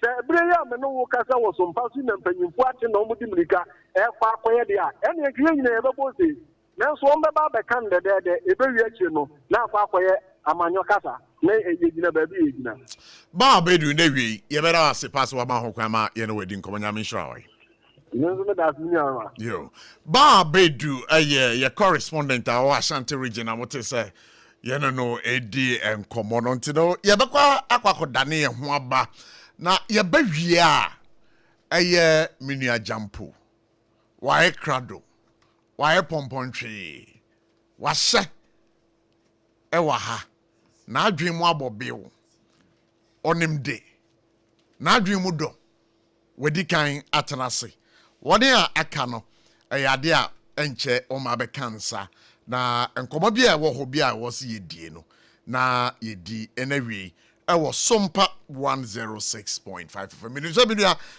Sebraya Meno Casa was some passing and penny watching no Mudimrika, Air Fakoya, and a green never was it. Now, so on the Baba Kanda there, a very actual, now Fakoya, Amanyo Casa, nay, a baby. Barbedu Navy, you better ask the pass about Hokama, you know, wedding Commander Shroy. Yo, Barbedu, a year, your correspondent, our Ashanti region, I want to say, you know, AD and common on to know, Yabaka, Aqua Dani and Wamba. Now, your baby, a year, Minia Jampu. Why crado? Why pompon tree? Wasa? Ewaha. Na dream wabo bill. Onim day. Na dream mudo. Wedi kain atanasi. Wadi a akano. A yadia enche o mabe cancer. Na enkomobia wo hobia was ye dieno. Na ye di anyway. I was SOMPA 106.5 for me.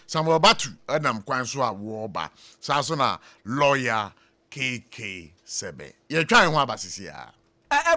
Samuel Batu, Adam Kwansua Woba, Sasona, lawyer KK Sebe. You're trying one basis.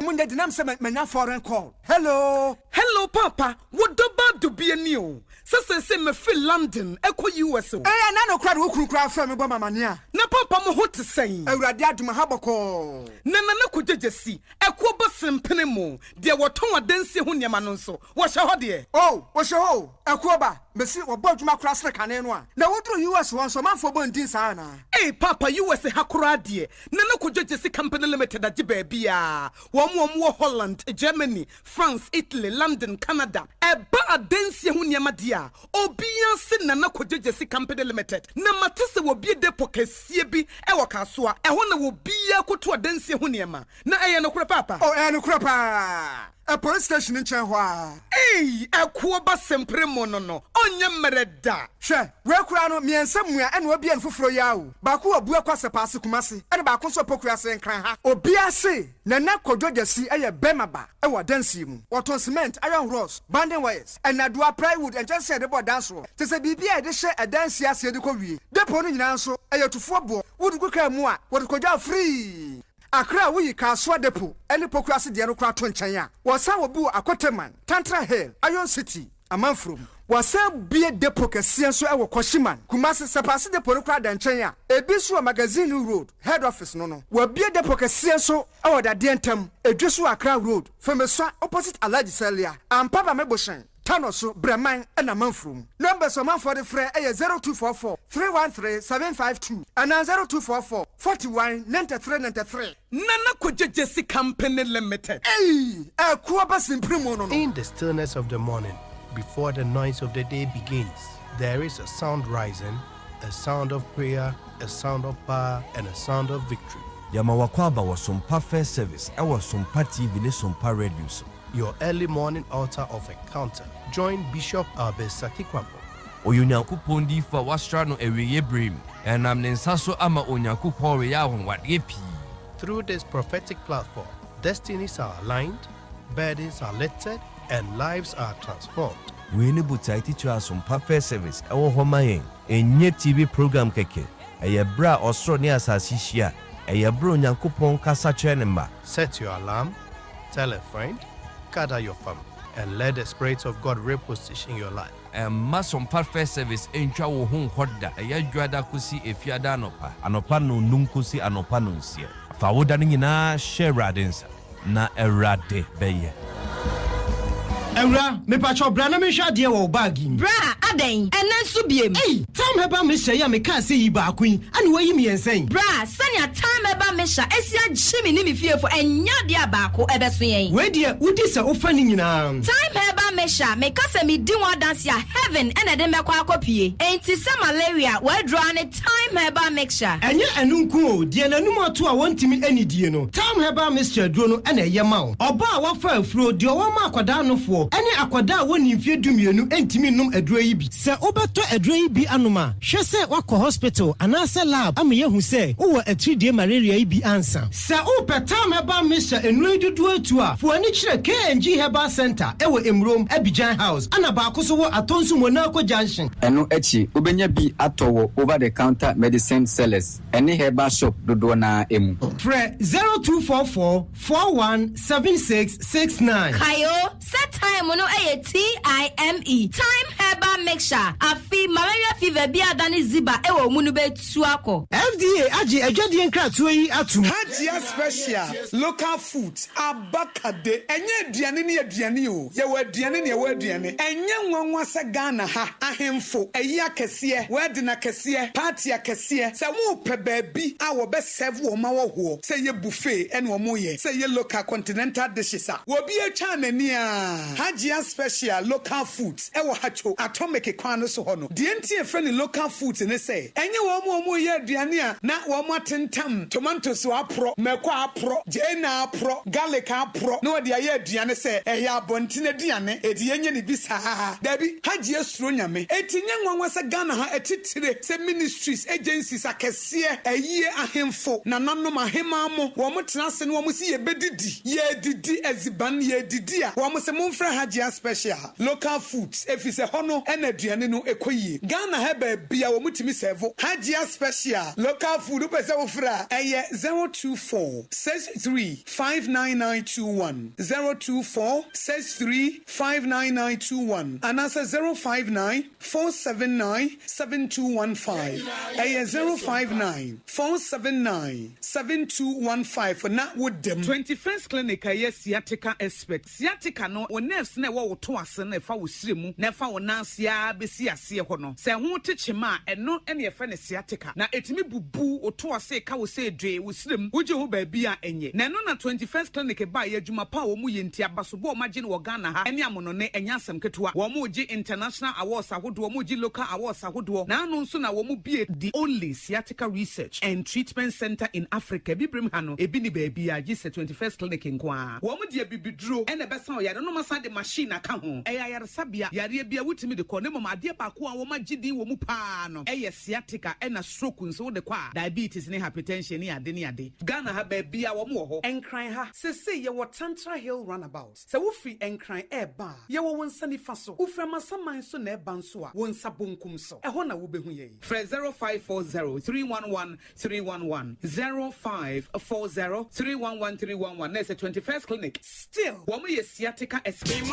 Munde dinam se menya foreign call. Hello. Hello, Papa. What do be a new? Se me feel London, Echo US. Nano crowd who crowd from Mamania. Na Papa mo hot to say. Radia to Mahabako. Nana could just see. Echo Basim Penemo. There were Tonga Densi Hunyamanonso. What's your dear? Oh, what's your ho? Aquaba. Messi or Bodma Crasser Canenoa. Now what do US want some man for Bondisana? Hey, Papa, US a Hakura dear. Nana could just see Company Limited at Jibebia. One more Holland, Germany, France, Italy, London, Canada. A bad dense Hunyamadia. Obia sin na Jesse Company Limited. Na matese will be depo kesiebi ewa kasua. E wana will be a kutu a dense Hunyama. Na no Papa. Oh, no Crapa. A police station in Chanhua. Hey, a Kuaba sempre monono. Onya mereda. She, where crano me and somewhere and will be an fufroyao. Baku a buakwasa pass kumasi. And Bakuso Pocras and Kranha. Obia say, Nana Jesse a bemaba. Ewa densium. What on cement, iron rods, banding wires, and Nadua plywood and just said about dance roll. To say BB, they share a dance yes, you could be. The pony answer, a to football, would go care more, what could you free? Akra we ka swa depo ene pokrasi de no kra to nkyanya wasa wobu akoteman Tantra Hill Iron City amanfrom wasa bie depo kese so e wo Koshiman Kumasi sepase depo no kra da nkyanya ebisu magazine road head office no wa bie depo kese so e wo da de ntam edwesu Akra road fameswa opposite Alaji Celia ampaba meboshen Tanoso Breman and a Manfrum. Numbers of man for the fray 0244 313 752 and 0244 41 93 93. Nana Jesse Company Limited. Hey, a Kuabas in Primono. In the stillness of the morning, before the noise of the day begins, there is a sound rising, a sound of prayer, a sound of power, and a sound of victory. Yamawakwaba was SOMPA First Service. I was SOMPA TV, SOMPA Radio. Your early morning altar of encounter. Join Bishop Albesaki Kwampo. Oyunyankupon di fa wastrano eweye brim. And I'm Nensaso ama onyankupon reya what yepi. Through this prophetic platform, destinies are aligned, burdens are lifted, and lives are transformed. We need to teach us SOMPA First Service. Our Homayen, a new TV program keke. A bra or so near Sasishia. A bro Yankupon Kasa Chenemba. Set your alarm, tell a friend, gather your family, and let the Spirit of God reposition your life. And SOMPA First Service in Chawo Home Hoda, a Yadrada Kusi if Yadanopa, Anopano Nunkusi Anopanunsia. Fawodanina Sheradins, na erade beye. Eura, me pacho brana me sha de wo bagi. Bra, aden, enen so biem. Hey, time heba me sha ya me ka se yi ba kwin. Ani wayi me ensen. Bra, sanya time heba me sha esia gyimi ni me fiefo enya de abako ebeso yen. We de udi se ofa ni nyina. Time heba me sha me ka se me di one dance ya heaven ene de me kwa akopie. Enti se malaria we draw ne time heba mixture. Enye enunku o, de nanum ato a wontimi ani die no. Time heba mixture duro no ene ye ma wo. Oba a wafa afuro de o ma akwada no fo. Ene akwada woni mfie dumienu entimi num aduro yi bi. Se obeto aduro yi bi anoma, hwe se wakọ hospital anase lab am yehu se wo atridie malaria yi bi ansa. Se opetam heba mixture enu dudu atu a, fo ani kire KNG Herbal Center ewo emrom Atom Abidjan House ana baako so wo Atonsu Monaco Junction. Eno echi ubenya bi atowo over the counter medicine sellers. Any herbal shop dodo na emu. Fre 0244 417669. Kayo set time no time herbal mixture afi malaria fever bi adani ziba ewo munu betu akọ. FDA aji ejodi nkratu yi atum. Hajia special local food abakade enye aduane ne aduane o ye wa aduane ne wa aduane enye nwanwa se Ghana ha ahemfo eyi akese wede na kese party akese se wo pe baabi a wo be serve wo ma wo ho se ye buffet ene wo mo ye se ye local continental dishes a wo bi atwa nani a Hajia special local foods e wo hacho atomic kwan so ho no de entie fre ne local foods ne se enye wo mo ye aduane a na wo mo atentam tomatoes wa pro meko apro jena apro garlic apro no de aye aduane se ehya abonti na aduane edi yenye ne bisa dabi Hajia suro nyame etinye nwanwa se Ghana ha etitire se ministries agencies akese eyie ahemfo na nanom ahema mo wo mo tena se no wo mo si ye bedidi ye didi eziban ye didi a wo mo se mo mfra Hajia special local foods efise hono ena aduane no ekoyie Ghana ha ba bia wo mo timi serve Hajia special local food pese wo fra eye 024 63 59921 024 63 59921 and answer 059 479 7215 eye 059 479 7215 for na would them 21st clinic aye sciatica expert sciatica no o nerves na wo to ase na fa wo siremu na fa wo nansia besi ase ho no se ho techema eno ene ye fa ne sciatica na etimi bubu o to ase ka wo se dwe wo sirem woje ho ba bia enye na no na 21st clinic ba ye adwuma pa wo mu ye ntia basobo o magye no Ghana ha ene amono ne enya asem ketewa wo mu gi international awards ahodo wo mu gi local awards ahodo na anu nso na wo mu bie the only sciatica research and treatment center in Africa bibrim ha no ebi ni ba bia gi se 21st clinic nkwa wo mu de bibiduro ene besa o yare no masa de machine aka ho eya yare sabia yare bia wutimi de ko ne mama ade ba ko a wo magye din wo mu pa no eye sciatica ena stroke nso wo de kwa diabetes ne hypertension ne ade Ghana ha ba bia wo mu ho enkran ha se ye wo Tantra Hill runabout se wo fi enkran eba ye wo wonsa ni fa so wo fra masaman so na eba nso a wonsa bonkum so eho na wo behu ye fra 0540 311 311 0540 311 311 na se 21st clinic still wo mo ye sciatica expert.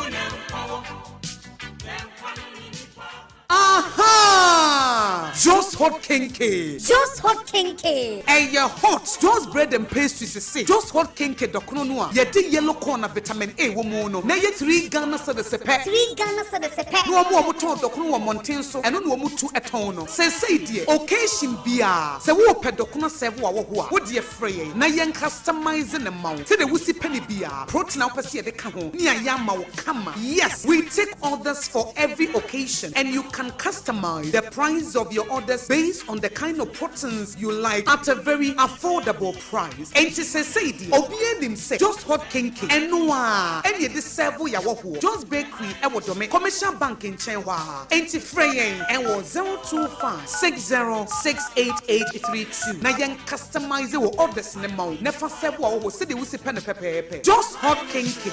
Aha! Just hot kinky. Just hot kinky. And your hot. Just bread and pastries is say. Just hot kinky dokono noa. Ye di yellow corn of vitamin A womono. Na ye 3 Ghana so the sepe. 3 Ghana so the sepe. No mo to dokono wa monten so. Eno no mo 2 etono. Say die. Occasion bia. Se wo pe dokono serve wa wo ho a. Wo de free. Na ye customizing the amount. Say the wusi penny bia. Protein na pese ye de ka ho. Ni ayama wo kama. Yes, we take orders for every occasion and you can customize the price of your orders based on the kind of proteins you like at a very affordable price. And to say obie say just hot kinky and noa and ye de serve ya wo ho just bakery e wo dome commercial bank in chenwa and to fraying and wo 025 60688832 na yen customize wo orders ne ma na fa serve wo se de wo se pen pepepe just hot kinky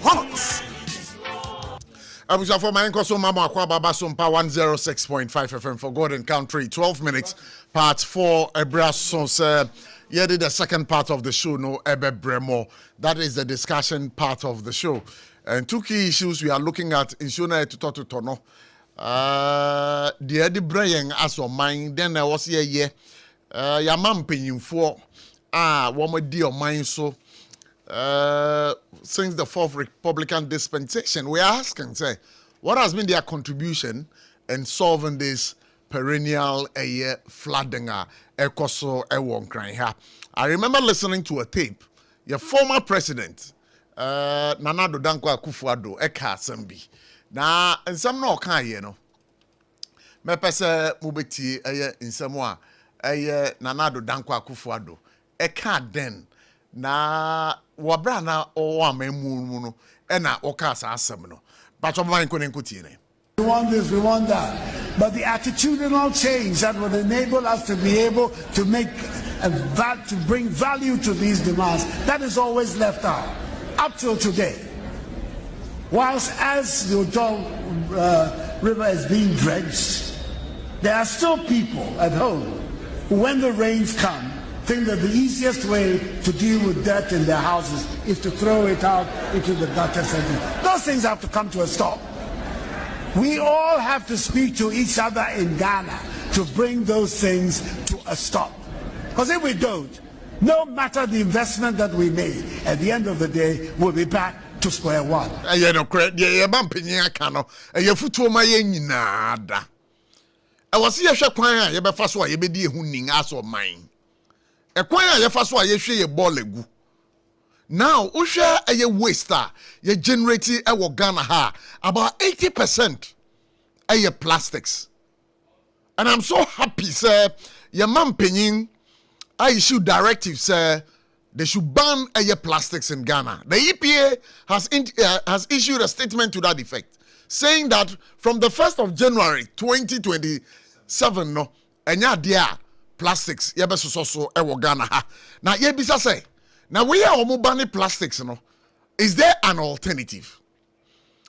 hot. I'm for my uncle, so Mama Kwababa SOMPA 106.5 FM for God and Country. 12 minutes, part 4. Ebrasos. Yeah, the second part of the show. No, Ebe Bremo. That is the discussion part of the show. And 2 key issues we are looking at. Inshona to talk to Tono. The Eddie Braying as of mine. Then I was here. Your mom paying for. One more deal mine so. Since the 4th Republican dispensation, we are asking, say, what has been their contribution in solving this perennial flooding? I remember listening to a tape. Your former president, Nana Addo Dankwa Akufo-Addo, Eka Assembly. Now, in some no kind, you know, me pese mubeti in some way, Nana Addo Dankwa Akufo-Addo, Eka den. Na wabra na owa memu no na okasa asem no but oba nko nkotine. We want this, we want that, but the attitudinal change that would enable us to be able to make to bring value to these demands, that is always left out up till today. whilst as the Ojo River is being dredged, there are still people at home who, when the rains come, think that the easiest way to deal with dirt in their houses is to throw it out into the gutters. Those things have to come to a stop. We all have to speak to each other in Ghana to bring those things to a stop. Because if we don't, no matter the investment that we made, at the end of the day, we'll be back to square one. You know, I was here, Shaquan, you be first one, you be the who ning ass or mine. A choir, you first one, you share a ball legu. Now, Usha, a waster, you generate a Ghana ha about 80% a plastics. And I'm so happy, sir. Your man Penin, I issue directives, sir. They should ban a plastics in Ghana. The EPA has issued a statement to that effect, saying that from the 1st of January 2027, no, enya dia plastics yebe so e Ghana ha. Now ye bisa say, now we are banning plastics, no. Is there an alternative?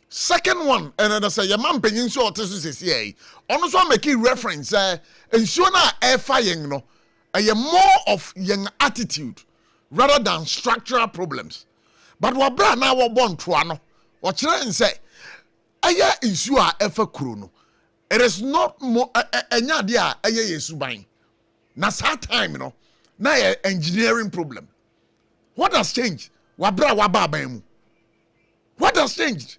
Second one, and then I say, your man penyin so otesu say, also making reference, ensure na air firing, no, a more of young attitude rather than structural problems. But what bra now we born to what children say, aya issue ever chrono. It is not more enya dia aya yesu ban. Na sa time no, na engineering problem. What has changed? What has changed?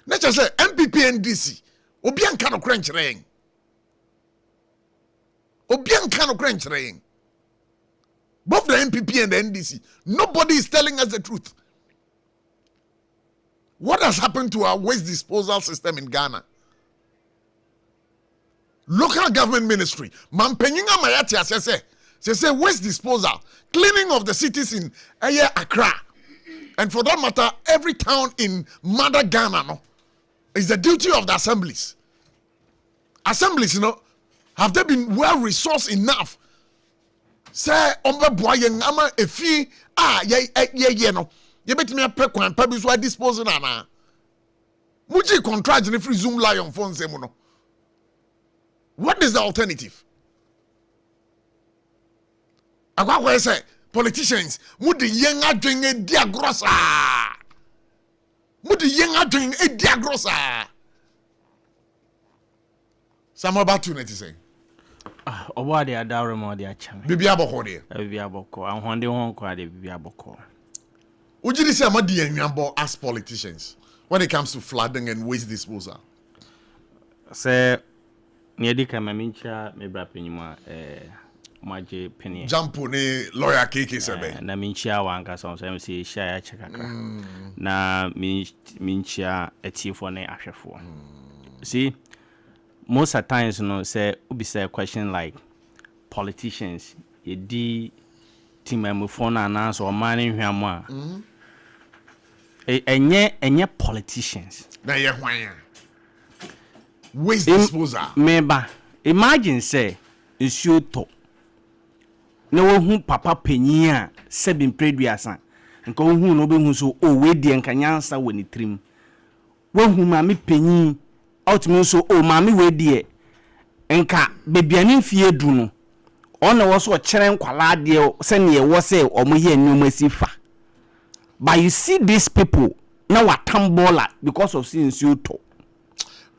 Nature say MPP and DC. Obian kano crunch rain. Obian kano crunch rain. Both the MPP and the NDC. Nobody is telling us the truth. What has happened to our waste disposal system in Ghana? Local government ministry. Mampenyinga mayati say waste disposal, cleaning of the cities in Accra. And for that matter, every town in Mother Ghana, no, is the duty of the assemblies. Assemblies, you know, have they been well resourced enough? Say, ombe boyen ama efi ye no. Ye bet me a pe kwan pa bi so dispose na na. Muji contract ni free Zoom lion phone se mu no. What is the alternative? Agwa say politicians mudi yen adwen e dia grossa. Mudi yen adwen e dia grossa. Some about 290 say. Oba de adawre mo de acham. Bibi aboko de. Bibi aboko. Anhonde hon kwa de bibi aboko. Ujidi say amadi enwambo as politicians when it comes to flooding and waste disposal. Say niedi kama mincha mebra penyuma maje penny. Jampo ne lawyer keke sebe. Na mincha wanka so say share chekaka. Na mincha etifo ne ahwefo. See, most of times, you know, say we say a question like politicians, ye di team phone announce or money hwamwa. Enye politicians. Na ye hwan. Waste disposal. Meba, imagine say issue to. No hu papa penyin a sebin preduasan. Nka hu no be hu so o we di nkanyansa woni trim. Wo hu ma me penyin outmin so o mami we die enka bebiani fie du no ona wo so kire nkwala de se ne wo se omoye anwuma sifa. But you see these people now are tambola because of since you to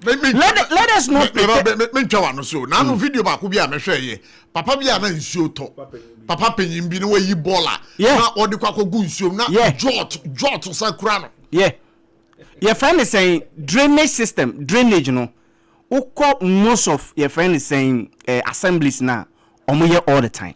let us not me no so na no video ba ko bi a me hwe ye papa bi a na nsuo to papa penyin bi no we yi bola na odi kwa ko gu nsuo na jot sakura no your friend is saying drainage system, drainage, you know. Most of your friend is saying assemblies now, omuye all the time.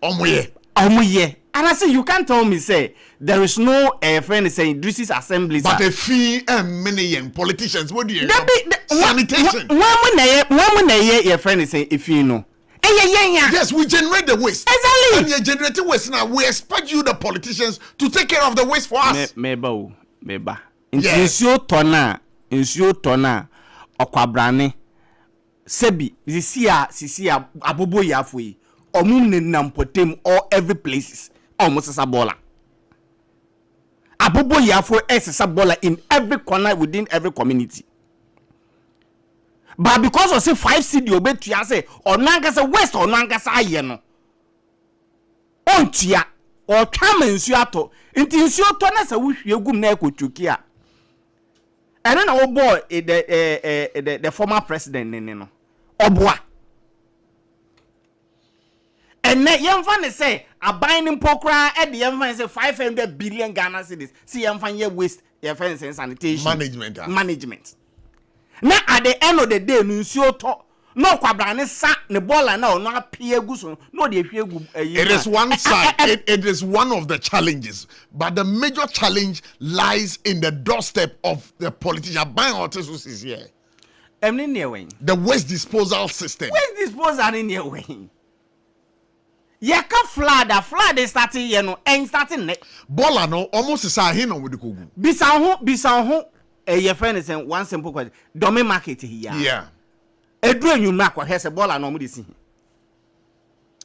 Omuye. And I say you can't tell me say there is no friend is saying this is assemblies. But a fee and many politicians, what do you know? Sanitation. When your friend is saying if you know. Yes, we generate the waste. Exactly. And you generate waste now. We expect you, the politicians, to take care of the waste for us. Meba. Insio tona okwabrane sebi sisia abobo yafoi omum ne nampotem all every places almost as a bola abobo yafo esesa baller in every corner within every community. But because of say 5 cedi obetua say onangasa west onangasa aye no. Ontua o twama nsu ato. Nti nsu to na sa wohwie gum na ekotuki a. And then our boy the former president no. Oboa. And na yemfa ne say aban mpokra e de yemfa say 500 billion Ghana cedis. See yemfa ye waste your fence and sanitation management. Na at the end of the day no nsuo to no kwabra ne sa ne baller na ono apia gu so no de hwe gu. It is one side. It is one of the challenges, but the major challenge lies in the doorstep of the politician. Buying Otesus is here. The waste disposal system. Waste disposal in your way. Yaka flood is starting and starting ne. Baller no almost is a hin on with the kugu. Bisan ho your friend is saying one simple question. Domain market here. Yeah. Edwin you mark what has a baller no mudi see.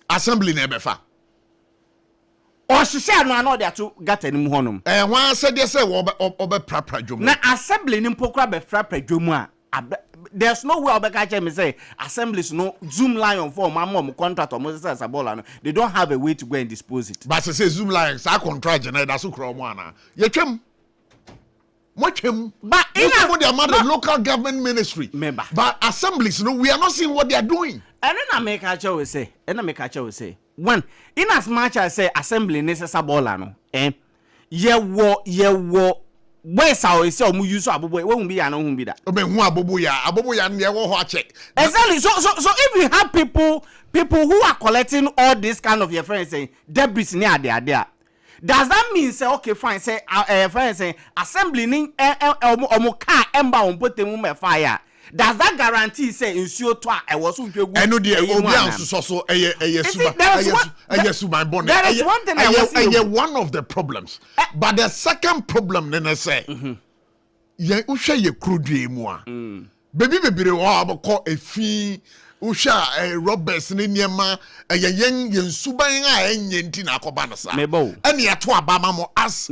Assembly nebefa. Or she said no know that to get any honum. One said yes obe prapra jomu. Na assembly nim pokra be frapra jomu a there's no way obeka me say assemblies no zoom line for mom contract or Moses as a baller no. They don't have a way to go and dispose it. But say zoom line sa contract na da so kro mo ana. Ye twem. But in the local government ministry, member. But assemblies, we are not seeing what they are doing. And then I make a choice say, when in as much as say assembly necessary baller no, ye wo where's our say omu use abobo won't be an won't be that. Abobo ya near what check. Exactly. So if we have people who are collecting all this kind of your friends saying debris near there. Does that mean say okay fine say friend say assembly ning omo car ember on put them fire? Does that guarantee say insuo to I was so good? I know the obi so my bonnet. That is one thing I was one of the problems. But the second problem then I say ye uhwe ye krudue mu a. Baby wo abako efi Usha Roberts ni niema yen suban a enye nti na akoba no sa ene ya to abama mo as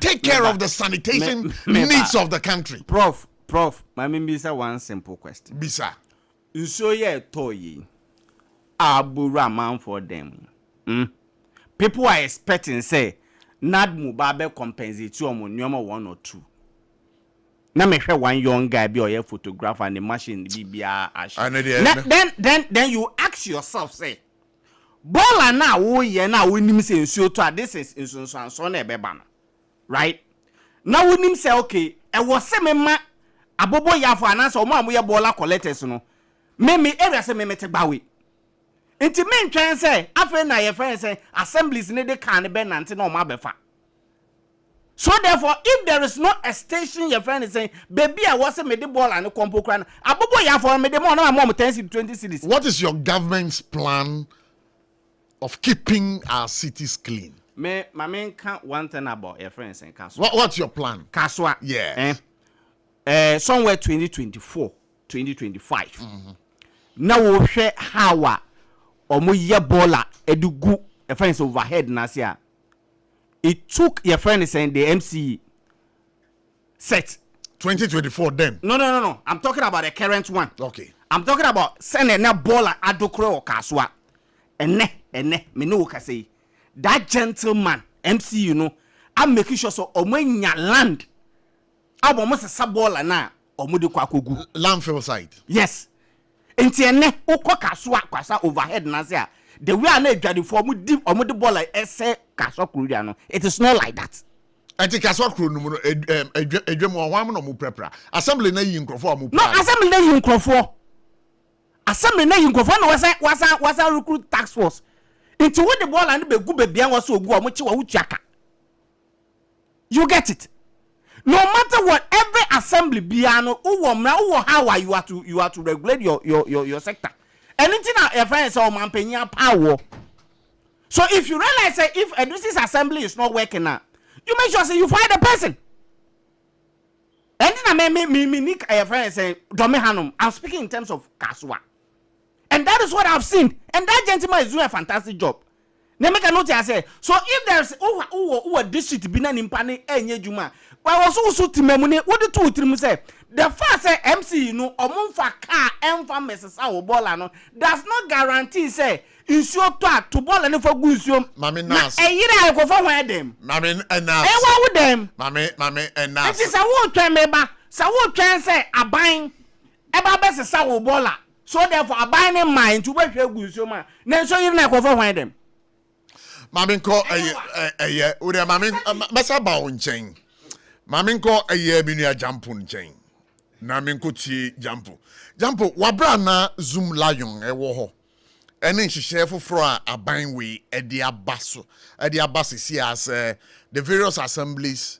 take care of the sanitation needs of the country. Prof my bisa one simple question. Bisa so ye toyi abura man for them. People are expecting say NADMU ba be compensate you omo nyoma 1 or 2. Na me hwe one young guy be or photographer and the machine bibia ash. Then you ask yourself say baller na wo ye na wonim say nsuo to this is nsunsuanso na ebeba no. Right? Na wonim say okay, e wo se me ma abobo yafo ananso omo amoye baller collectors no. Me area say me metegbawe. Enti me ntwen say afa na ye friend say assemblies ne de kan be nante na omo abefa. So therefore, if there is no extension, your friend is saying, baby, I was a made ball and a compo cran. Abobo ya for me the more mom 10 to 20 cities. What is your government's plan of keeping our cities clean? My main can't one thing about your friends and Kaswa. What's your plan? Kaswa, yeah. Somewhere 2024, 2025. Now we share how or mo ye baller edugu your friends overhead nasia. It took your friend is saying the MCE set 2024 then. No. I'm talking about the current one. Okay. I'm talking about sending a baller adokro or kaswa. And me no ka say that gentleman MC you know I'm making sure so omenya land. Abo mo se sabola na omudi kwa kogu landfill site. Yes. Enti ene ukwa kaswa kwasa overhead na say the way I need to for omudi baller ese kaswa kuria no. It is not like that. I think kaswa kru no edwemo hwan no mu prepra. Assembly na yi nkrofo amu. No, assembly na yi nkrofo. Assembly na yi nkrofo no wasa recruit task force. Into what the ball and be good baby and was so good omo chi wa uchiaka. You get it? No matter what, every assembly biano how you are to regulate your sector. Anything a friend say man penya power. So if you realize that if this assembly is not working now, you make sure say you fire the person. And then me nick a friend say Domi Hanum. I'm speaking in terms of Kaswa. And that is what I've seen. And that gentleman is doing a fantastic job. Nemeka no tia say so if there's who district bi na nimpa ne enye dwuma why was so timamu ne what the two trim say the first say MC no omonfa car emfa mesesa wo bola no does not guarantee say insuo to ball ne for gu insuo mame nas eyira ko for when dem mame nas ewa wo dem mame nas it is a wo twen meba sa wo twen say aban eba besesa wo bola so therefore aban ne mind to be hwe gu insuo ma na so yira na ko for when dem mame ko uri mame masa ba onchen mame ko binu jampu nchen na me ko tie jampu wabra na zoom lion ewo ho ene nhihye foforo a aban we edi abaso si as the various assemblies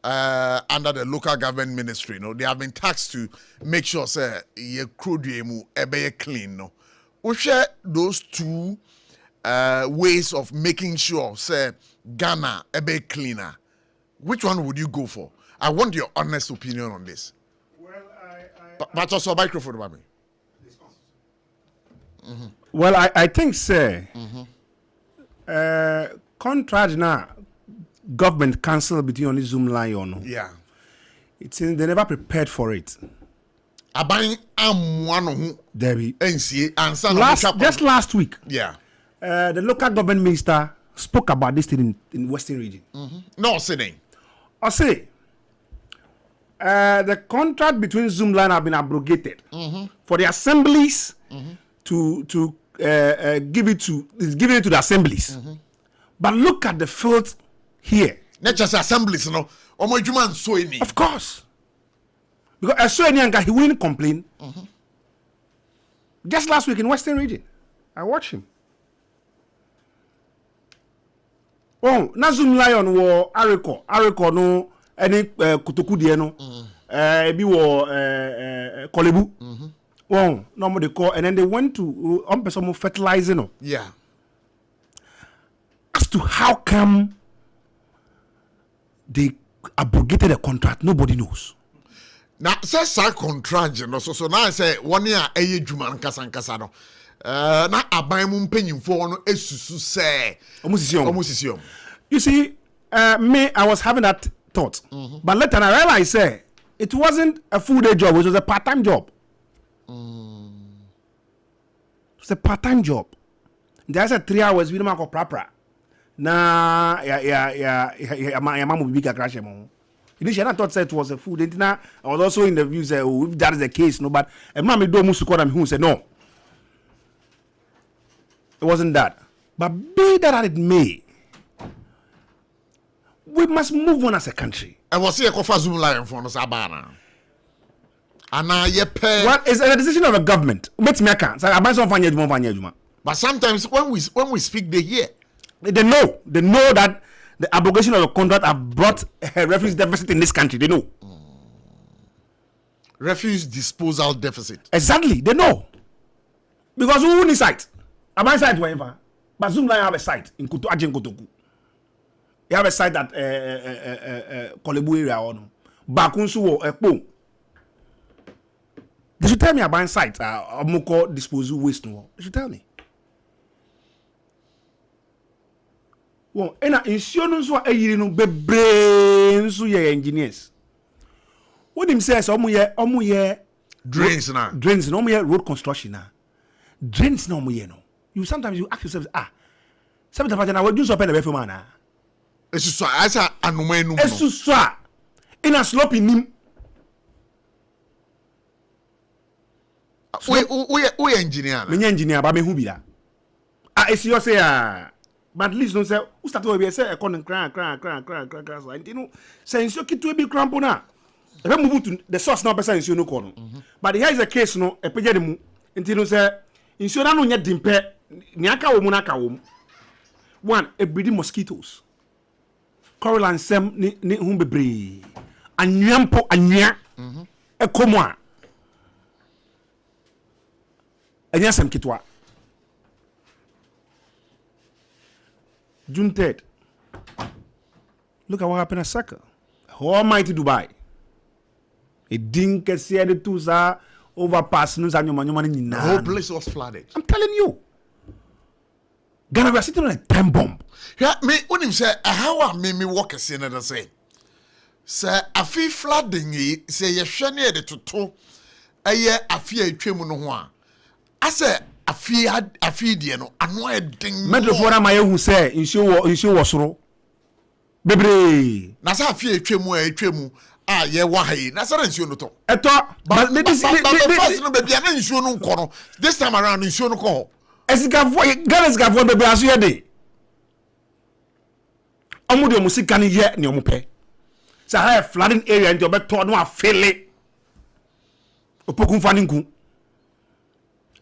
under the local government ministry, they have been tasked to make sure say ye crude ebe clean no. We share those two ways of making sure say Ghana ebe cleaner. Which one would you go for? I want your honest opinion on this. Well, but also microphone, baby. Mm-hmm. Well, I think, sir, contract now, government cancel between on the Zoom line or no. Yeah. It's in, they never prepared for it. Abang one who Debbie. NCA just last week. Yeah. The local government minister spoke about this thing in Western region. No, sitting. I say, the contract between Zoom line have been abrogated for the assemblies to give it to the assemblies. But look at the field here. Not just assemblies, no. Of course. Because I saw he wouldn't complain. Just last week in Western region, I watched him. Oh, na Zoom Lion wo Ariko no any kutuku die no ebi wo Kolebu. Oh, no more they call and then they went to person fertilizing no. Yeah. As to how come they abrogated the contract, nobody knows. Now, say contract, you know, so now I say 1 year a Juman Casan no. Na aban mu mpanyimfo no esusu say almost you see, me I was having that thought, but later I realized say it wasn't a full-day job, it was a part-time job. It was a part-time job. There's a 3 hours we don't make proper. Na ya mama will be a crash mo. Initially I thought it was a full day. I was also in the view say oh, if that is the case no, but mama do musu call them who say no. It wasn't that. But be that it may, we must move on as a country. I was here for Zoom Lion for us abana. What is a decision of a government? But sometimes when we speak, they hear. They know that the abrogation of the contract have brought a refuse deficit in this country. They know. Refuse disposal deficit. Exactly, they know. Because who needs site? About site wherever. But Zoom Line have a site in Kotoku. You have a site at Kolebu area or no. Bakunsu or Ekpo. They should tell me about site Moko disposal waste no. They should tell me. Well, ena insurance wa eyiri no bebre nso ye engineers. What him says omo ye drains na omo ye road construction na. Drains na omo ye no. You sometimes you ask yourself something that na we do so pe na be fema na. Esusu asa anoma enum no. Esusu ina slope nim. We engineer na. Me engineer ba me hu bi da. Esi you say but at least don't say who start to be say economy cran so and you know say so kitu be crampo na e be move to the source now person insu no call no but here is the case no e peje dem nti no say insu na no nya dimpe ni aka wo mu na aka wo mu one e breeding mosquitoes coral and sem ni hu bebre anwampo anwia e komo a anya sem kitwa June 3rd. Look at what happened at Saka. Almighty Dubai. A dinka said the two are overpass. The whole place was flooded. I'm telling you. Ghana, we are sitting on a time bomb. Yeah, me when him say how me work as in the say. Say a fee flooding say ye hwene de toto eye afia atwam no ho a. I say afia die no ano edin. Medro for na ma yehu say nsuo wo soro. Bebre. Na say afia atwam a ye wa ha yi. Na say nsuo no to. Eto but first no baby na nsuo no nko no. This time around nsuo no ko. Esikafo Ghana esikafo bebre aso ye de. Omude omusika ne ye ne omupe. Say ha flooding area into obeto no afele. Opokunfa ninku.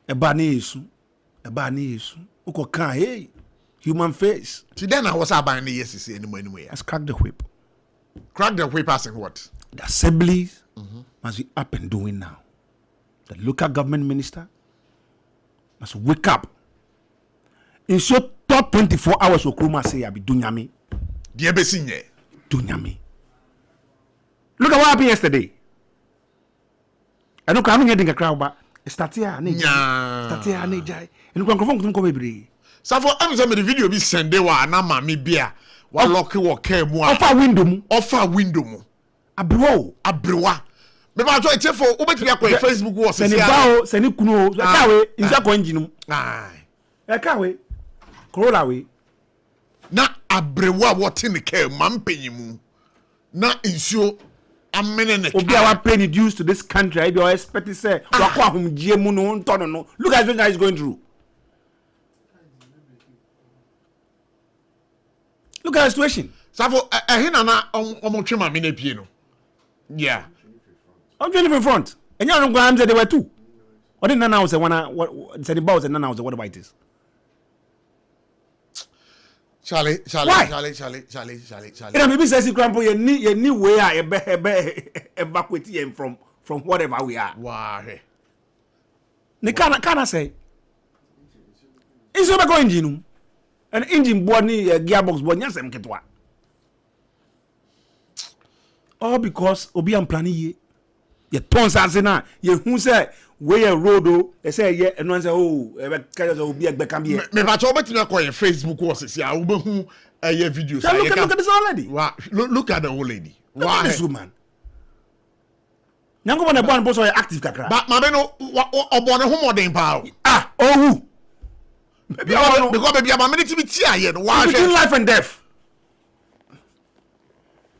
Eba na Yesu. Uko kan hey human face. Today na was aban na yes anymore. Let's crack the whip. Crack the whip as in what? The assemblies must be up and doing now. The local government minister must wake up. In so top 24 hours Okruma say I be dunyami. Dear Besinye. Dunyami. Look at what happened yesterday. I don't come here crowd but start here and jai. And you can come every. So for am say me the video be send wa na mama bia wa lock wo car mu a. Offer window mu. Abrewa. Me ba joy che for obetiri akwa Facebook wo se. Seni kunu kawe inja ko engine mu. Kawe. Corolla we. Na abrewa wo te ne car mampanyi mu. Na insuo Obi our paying dues to this country. I be expect to say look at what guy is going through. Look at the situation. So for hina na omotwema me na pie no. Yeah. I'm trying in front. And you don't go am say there were two. What did Nana was what said the boss and Nana was what about it is? Charlie. And maybe says grandpa you need way evacuate him from whatever we are. Why? They can't say. It's not going engine. An engine board ni gearbox board nyasem ketwa. All because obi am planning ye. Ye tons as na ye hu say we a road o they say ye and one say oh e obi egbe kan be. Me ba cho betimi akọ ye Facebook was say a wo hu ye videos. Look at this old lady. Wow, look at the old lady. Why this woman? Nyango na born boss o active kakra. But ma be no obone hu modern pa. Who? Because baby am minute be tia here no. Why between life and death?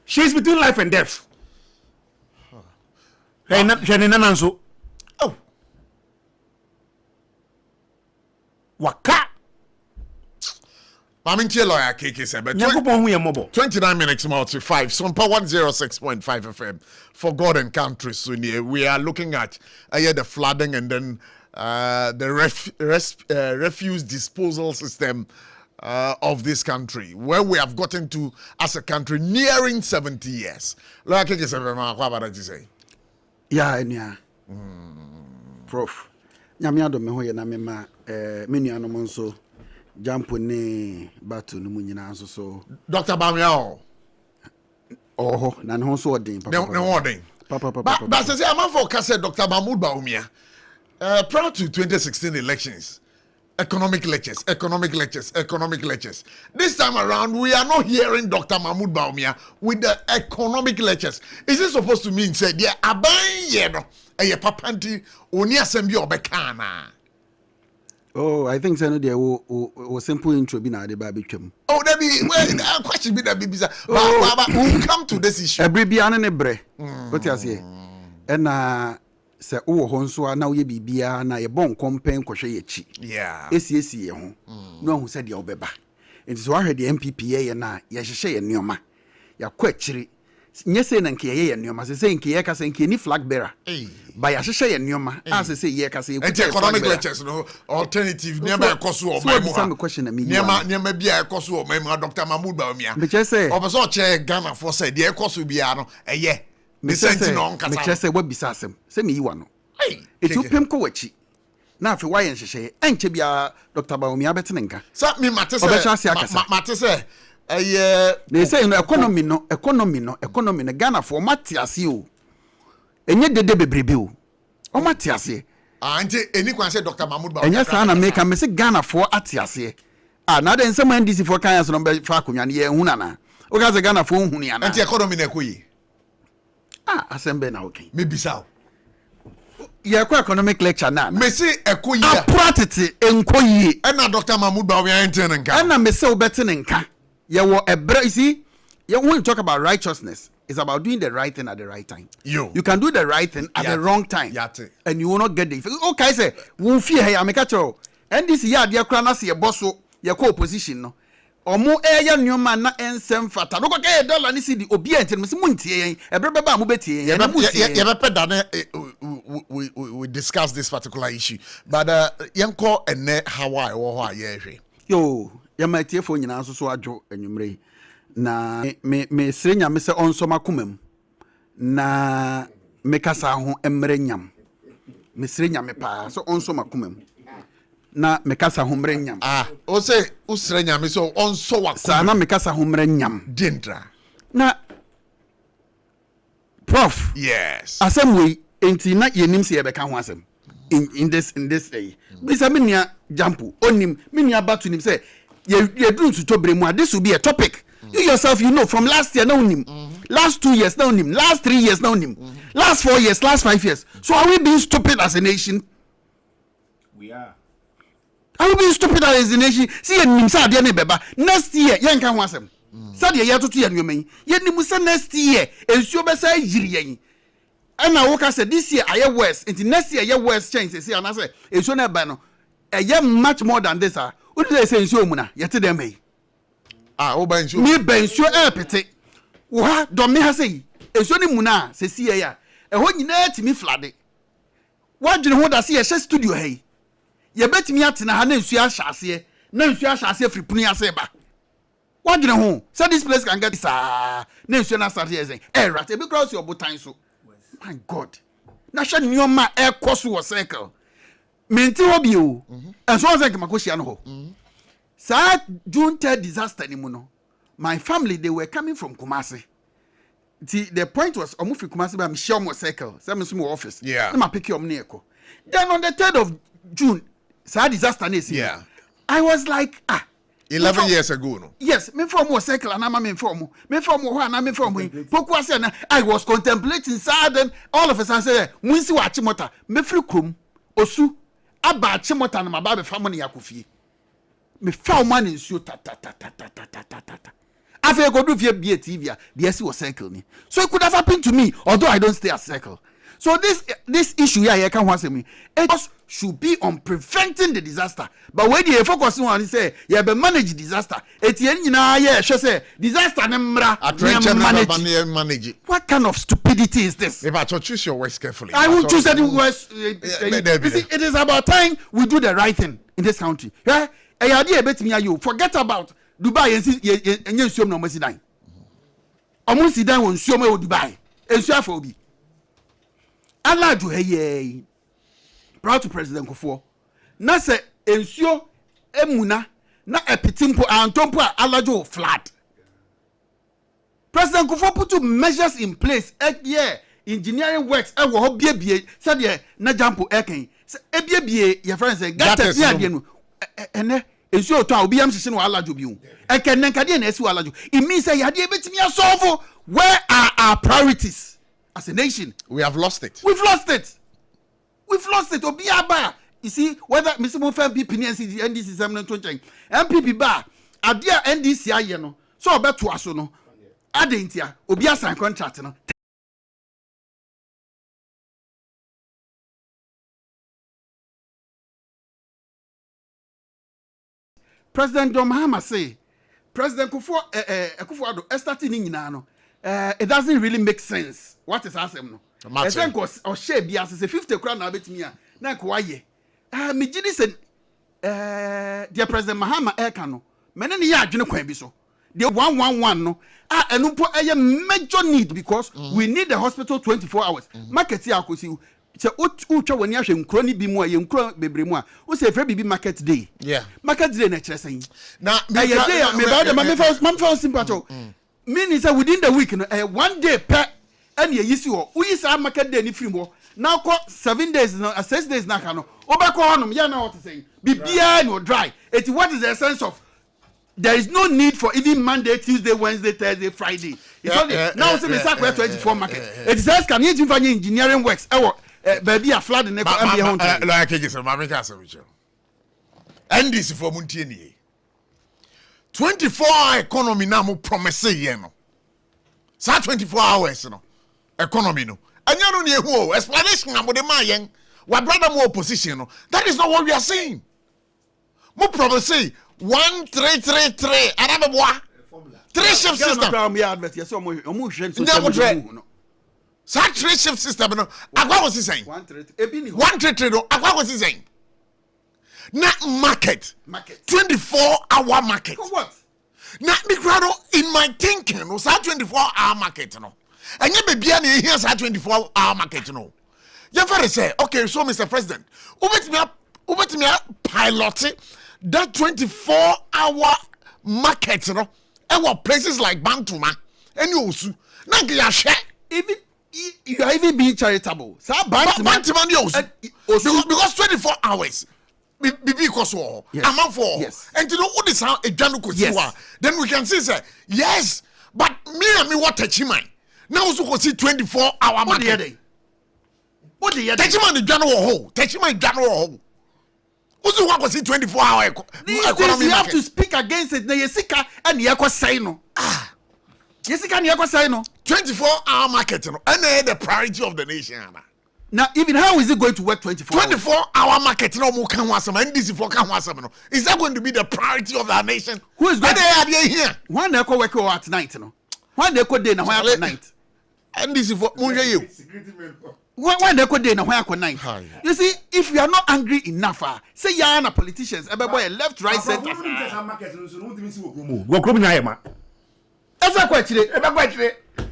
She's between life and death. Hey, nananso. Oh. Waka. Mamintie lawyer KK said, but 29 minutes more to 5. SOMPA 106.5 FM for God and country. So we are looking at the flooding and then the refuse disposal system of this country, where we have gotten to as a country nearing 70 years. Lawyer KK said, what did you say? Yeah, Prof. Nyamiado me ho ye na me ma menua no monso jump ne batu no mu nyina so Dr. Bamiao. Oh, na no so odin papa. No odin. Papa. But say am for ka say Dr. Mahmoud Baumia. Prior to 2016 elections, economic lectures. This time around, we are not hearing Dr. Mahmoud Baumia with the economic lectures. Is it supposed to mean say there aban ye no e papanti oni asem bi obekana? Oh, I think so there o simple intro bi na de ba betwam. Oh, that be well question be that be bizarre. But we'll come to this issue. Every bi ane ne bre. What you say? And se wo ho nso na wo ye bibia na ye bon kompen kohwe ye chi. Yeah. Esi ye ho. No hu se de obeba. Enti so ahwe de MPP ye na ye hyehye ye nneoma. Ya kwa akiri. Nye se na nke ye nneoma se nke ye ka se nke ni flag bearer. Ba ya hyehye ye nneoma. As se ye ka se ye economic lectures no alternative never ekoso o mai mu. Some question na me. Niema bia ekoso o mai mu Dr. Mahmoud Baumia. Me che se obeso che Ghana for say de ekoso bia no eye. Me senti no nkasa. Me che se wa bisa asem. Se me yiwa no. Etu pem ko wachi. Na afi wa yen hyehye. Enche bia Dr. Baumia betene nka. Sa me mate se they say no economy no Ghana for mate ase o. Enye dede bebrebe o. O mate ase. Ante eni kwan say Dr. Mahmoud Baumia. Enye sa na make am say Ghana for ate ase. na den some NDC for kan so no be fa akonwa ne ye hu na o ka se Ghana for hu ne ana anti economy na ekoyi asembe na okay me bisa ye kwa economic lecture na me se ekoyi apratete enkoyi na Dr. Mahmoud ba we enten nka na me se obete nka ye wo ebra see when you talk about righteousness, it's about doing the right thing at the right time. You can do the right thing at the wrong time, and you will not get the. Okay, say, won't fear hey, I'm a catcher. And this year, dear Crana, see a boss, your co-opposition, no. Or more air, new man, not and some fat. I don't get $1 and see the obedient and Miss Munty, a brother Mubeti. We discuss this particular issue, but Yanko and Hawaii or yo, you might hear for you now, so I draw and you may. Na me srenya me se onso makumem na me kasa ho emrenyam me srenya me pa so onso makumem na me kasa ho mrenyam o se usrenya me so onso wa sa na me kasa ho mrenyam dendra na prof yes asem we enti na yenim se ye beka ho asem in this day bisa me nia jampu onim me nia batu nim se ye dun to bremu this will be a topic. You yourself, you know, from last year, no him. Last 2 years, no him. Last 3 years, no him. Last 4 years, last 5 years. So are we being stupid as a nation? We are. Are we being stupid as a nation? See, next year, young can want them. Sadia Yatu and you mean. Yet you must next year, and so be say, Jiri. And now, what I said this year, I have worse. Until next year, I have worse changes. See, and I say, it's on a banner. A year much more than this. What do they say in Shomuna? Yet to them, me bensio pete wo ha do me ha sei enso ni muna se sie ya e ho nyina timi flade wadwene ho da se ye studio hei ye betimi atena ha na ensu ahase free punu ya se ba wadwene ho say this place can get sa na ensu na start here say rat e be cross your botan so my god na hwe nyoma e koso wo circle menti ho bi o enso wo say makohia no ho Sa June 3rd disaster ni muno. My family, they were coming from Kumasi. The point was, I'm moving Kumasi by Michelle Circle, some small office. Yeah. I'm pick up near. Then on the 3rd of June, sa disaster is. Yeah. I was like, 11 years ago, no. Yes, me from more circle and I'm from one, I'm from Pokwasena. I was contemplating sad and all of us I said, Munsi Wachimota, me free kum, Osu, Abba Chimota and my baby family Yakufi. Me found man in so ta. After go do via TV, the SC was circle me. So it could have happened to me, although I don't stay at circle. So this issue here, can want me. It should be on preventing the disaster. But when you focus on say, you be manage disaster. She say disaster manage. What kind of stupidity is this? If I choose your words carefully, I will choose the words. It is about time we do the right thing in this country. Yeah. Forget about Dubai and Yensium no Messidan. Almost Sidan on Sioma Dubai. And Shafobi. Allah to hey, proud to President Kofo. Nasa Ensio Emuna, na Epitimpo and Tompo Alajo flat. President Kofo put measures in place. Engineering works. I will be said na jampo eken. Ebie your friends say gata si ene ensu to obi am sisi no alajo bi o eken nkade na esi alajo it means say yade betimi asolve. Where are our priorities as a nation? We have lost it. We've lost it obi aba. You see whether Mr. Mofan PNC NDC 720 MPP ba adia NDC aye no so obeto aso no adentia obi asan contract no. President John Mahama say, President Akufo-Addo starting in no. It doesn't really make sense. What is asem no? I think or share bi as say 50 crown na betimi a na ko aye. Me gidi say dear President Mahama eka no. Me ne ya adwene kwan bi so. The 111 no. Enu po eye major need because we need the hospital 24 hours. Market ya akosi se utwa wani ahwe nkro ni bi mu aye nkro bebre mu a wo se fre bibi market day. Yeah. Market day na kire sen. Na me ba de me first sympathy. Meaning say within the week no 1 day per and ye yisi wo. We use market day ni free mo. Now ko 7 days no 6 days na ka no. Obekọ honum ya na what say. Bibia no dry. What is the essence of there is no need for even Monday, Tuesday, Wednesday, Thursday, Friday. It's only now say me say 24 market. It says can you even engineering works? Baby a flood in the like it is a mammy castle. And this for Muntieni 24-hour economy now promise yeno. Sa 24 hours no economy no. And you don't know who explanation about the Mayan, what brother more opposition no. That is not what we are saying. Mo promise 1 3 3 3 another boy. 3 shift system. Sa 3 shift system no. Agwa was he saying? 1 3 3 no. Agwa was he saying? Na market 24-hour market. What? Na me crowd in my thinking no sa 24-hour market no. And you be here here sa 24-hour market no. You very say okay, so Mr. President, ubet me pilot that 24-hour market no. And what places like Bantuma and you also na ya share even you are even being charitable. Sa Bantuma because 24 hours. Because I'm for and you know what is how a Janu could see then we can see say yes, but me and me what touch mine now also could see 24-hour market. What the touch mine the Janu hole, touch mine Janu hole. Also what could see 24-hour economy. You have to speak against it. Na yesika and yako say no. Yesika and yako say no. 24-hour market no, and the priority of the nation. Now, even how is it going to work 24-hour market? No more can was some NDC for can was some. Is that going to be the priority of our nation? Who is going to be here? One day work at night, no. One day day na why at night. NDC for you. One day day na why at night. You see, if you are not angry enough, say you are politicians, boy left, right, center. That's a question.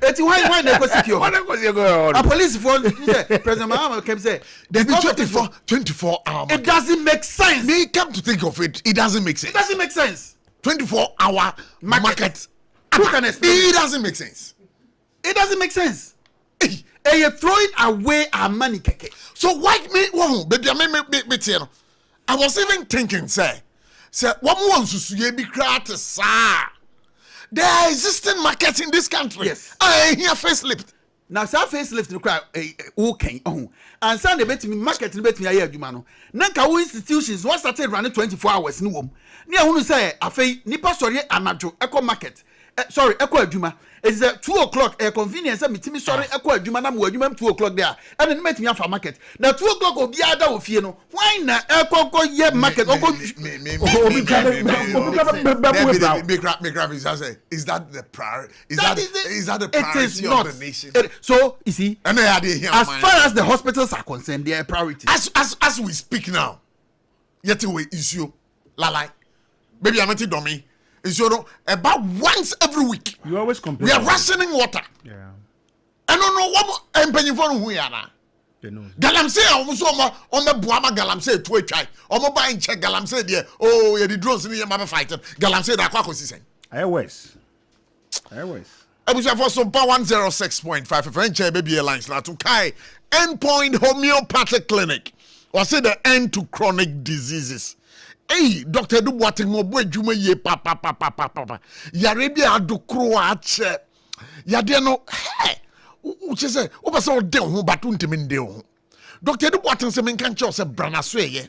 It's why they go secure. A police phone, President Mahama came say, the 24-hour market. It doesn't make sense. They come to think of it, it doesn't make sense. It doesn't make sense. 24-hour market. Who can explain? It doesn't make sense. It doesn't make sense. And you're throwing away our money, keke. So why me? Whoa, baby, I was even thinking, say, what wants to be gratis, sir? There are existing markets in this country. Yes. I hear facelift. Now, sir, facelift require okay. And Sunday bet me market bet me a year, Jumano. Nanka institutions was started running 24 hours in womb. Near who say, I fay Nipa sorry, Amajo, Eco Market. Sorry, Eco Juma. It's 2 o'clock, a convenience. I'm meeting sorry, Eco Juma, 2 o'clock there. And then met me for market. Now 2 o'clock will be other of you know. Why not Eco ye market? Is that the priority? Is that the priority of the nation? So you see, and as far as the hospitals are concerned, they are priority. As we speak now, yet we issue lalai. Baby, I'm not dummy. Is about once every week. You always complain. We are rationing water. Yeah. I don't know what I'm paying for who we are now. Galamsey, almost on the Buama Galamsey to a child. Almost buying check Galamsey there. Oh, yeah, the drones in the mama fighting. Galamsey, that quack was saying. I was for SOMPA 106.5 French baby airlines now to Kai endpoint homeopathic clinic. Or say the end to chronic diseases. Hey, Dr. Dubois Ngobo Juma ye papa. Yarebia do croache. Yadeno, hey, uche say, Obaso de ho batun timin de ho. Dr. Dubois se men kancho se branaswe ye.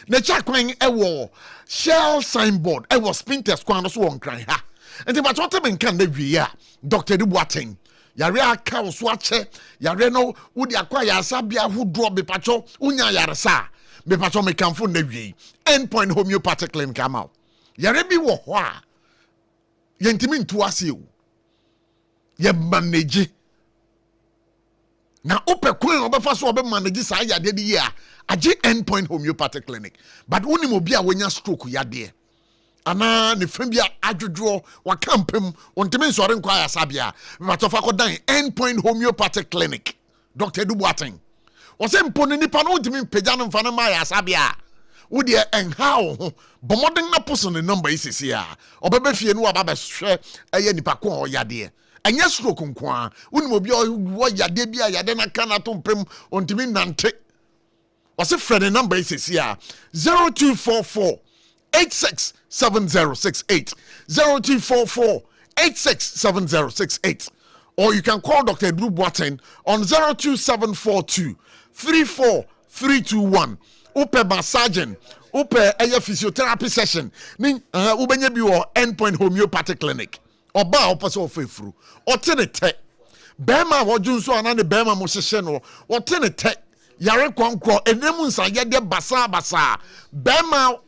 Ne chakwen ewo shell signboard ewo spinters kwan so won kran ha. Enti ba chote men kan de wi ya. Dr. Dubois yare aka wo so ache, yare no wudi akwa ya sabia hudo be pacho unya yare sa. Me pacho me kamfo na wi endpoint homeopathic clinic come out yare bi wo ho a yentimi ntu ase o ye manage na ope kwen obefa so obe manage sa yade de ye a age endpoint homeopathic clinic but woni mo bi a wonya stroke yade ana ne fam bi adwodwo wa kampem ontimi nsore nkwa ya sabia me pacho fa ko dan endpoint homeopathic clinic Dr. Dubois Ose mpone nipa no ntimi pagya no mfa no ma ya asabia wo de enha wo bomodin na poso ne number isisi a obebe fie no aba behwe eye nipa ko o yade enya stroke nko a woni obi o yade bia yade na kana to mpem ontimi nante ose frɛ ne number isisi a 0244 867068. 0244-867068. Or you can call Dr. Drew Boateng on 02742 34321. Upe massaging, upe a physiotherapy session. Ning ubenya bi wo endpoint homeopathic clinic. Oba opase ofefru. Otenete. Bema wojunso anane bema mo hyehyɛ no. Otenete. Yare kwankro enemu nsa ye de basa basa. Bema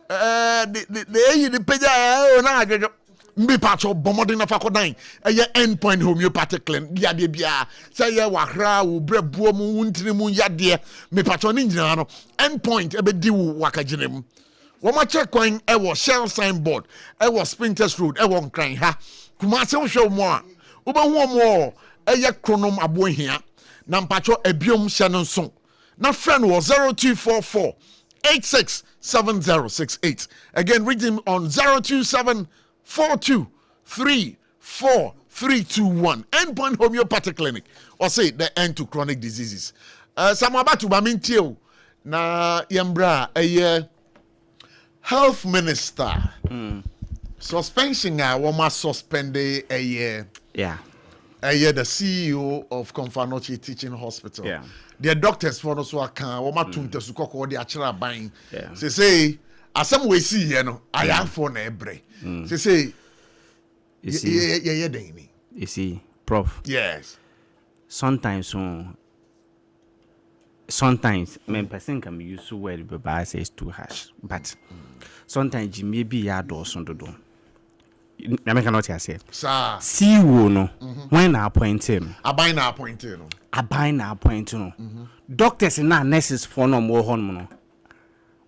the peja na adwo mbi patcho bomodin na fakodan eye endpoint homeopathic clinic yade bia say ye wahra wo brebuo mu wuntiri mu yade me patcho ni nyina no endpoint ebedi wo wakaginem wo ma check coin e wo shell signboard e wo Sprinters Road e wo nkran ha kuma se wo hwe mo a wo ba hu mo eye kronom abohia na patcho ebiom hye no nso na friend wo 0244 867068. Again, read him on 02742343321. Endpoint Homeopathic Clinic. Or say the end to chronic diseases. Some about to Bamintio. Na Yambra, a health minister. Suspension, woman suspended a year. Yeah. The CEO of Confanochi Teaching Hospital. Yeah. The doctors for us who can woma tunte su kokko de achira ban. Say asem we see here no I am for na ebre. Say you see prof. Yes. Sometimes when person can use so well but I say it's too harsh. But sometimes maybe ya do so do. I cannot hear say. Sir. See you no. When I appoint him. I buy na appoint no. Doctors and nurses for no more honor.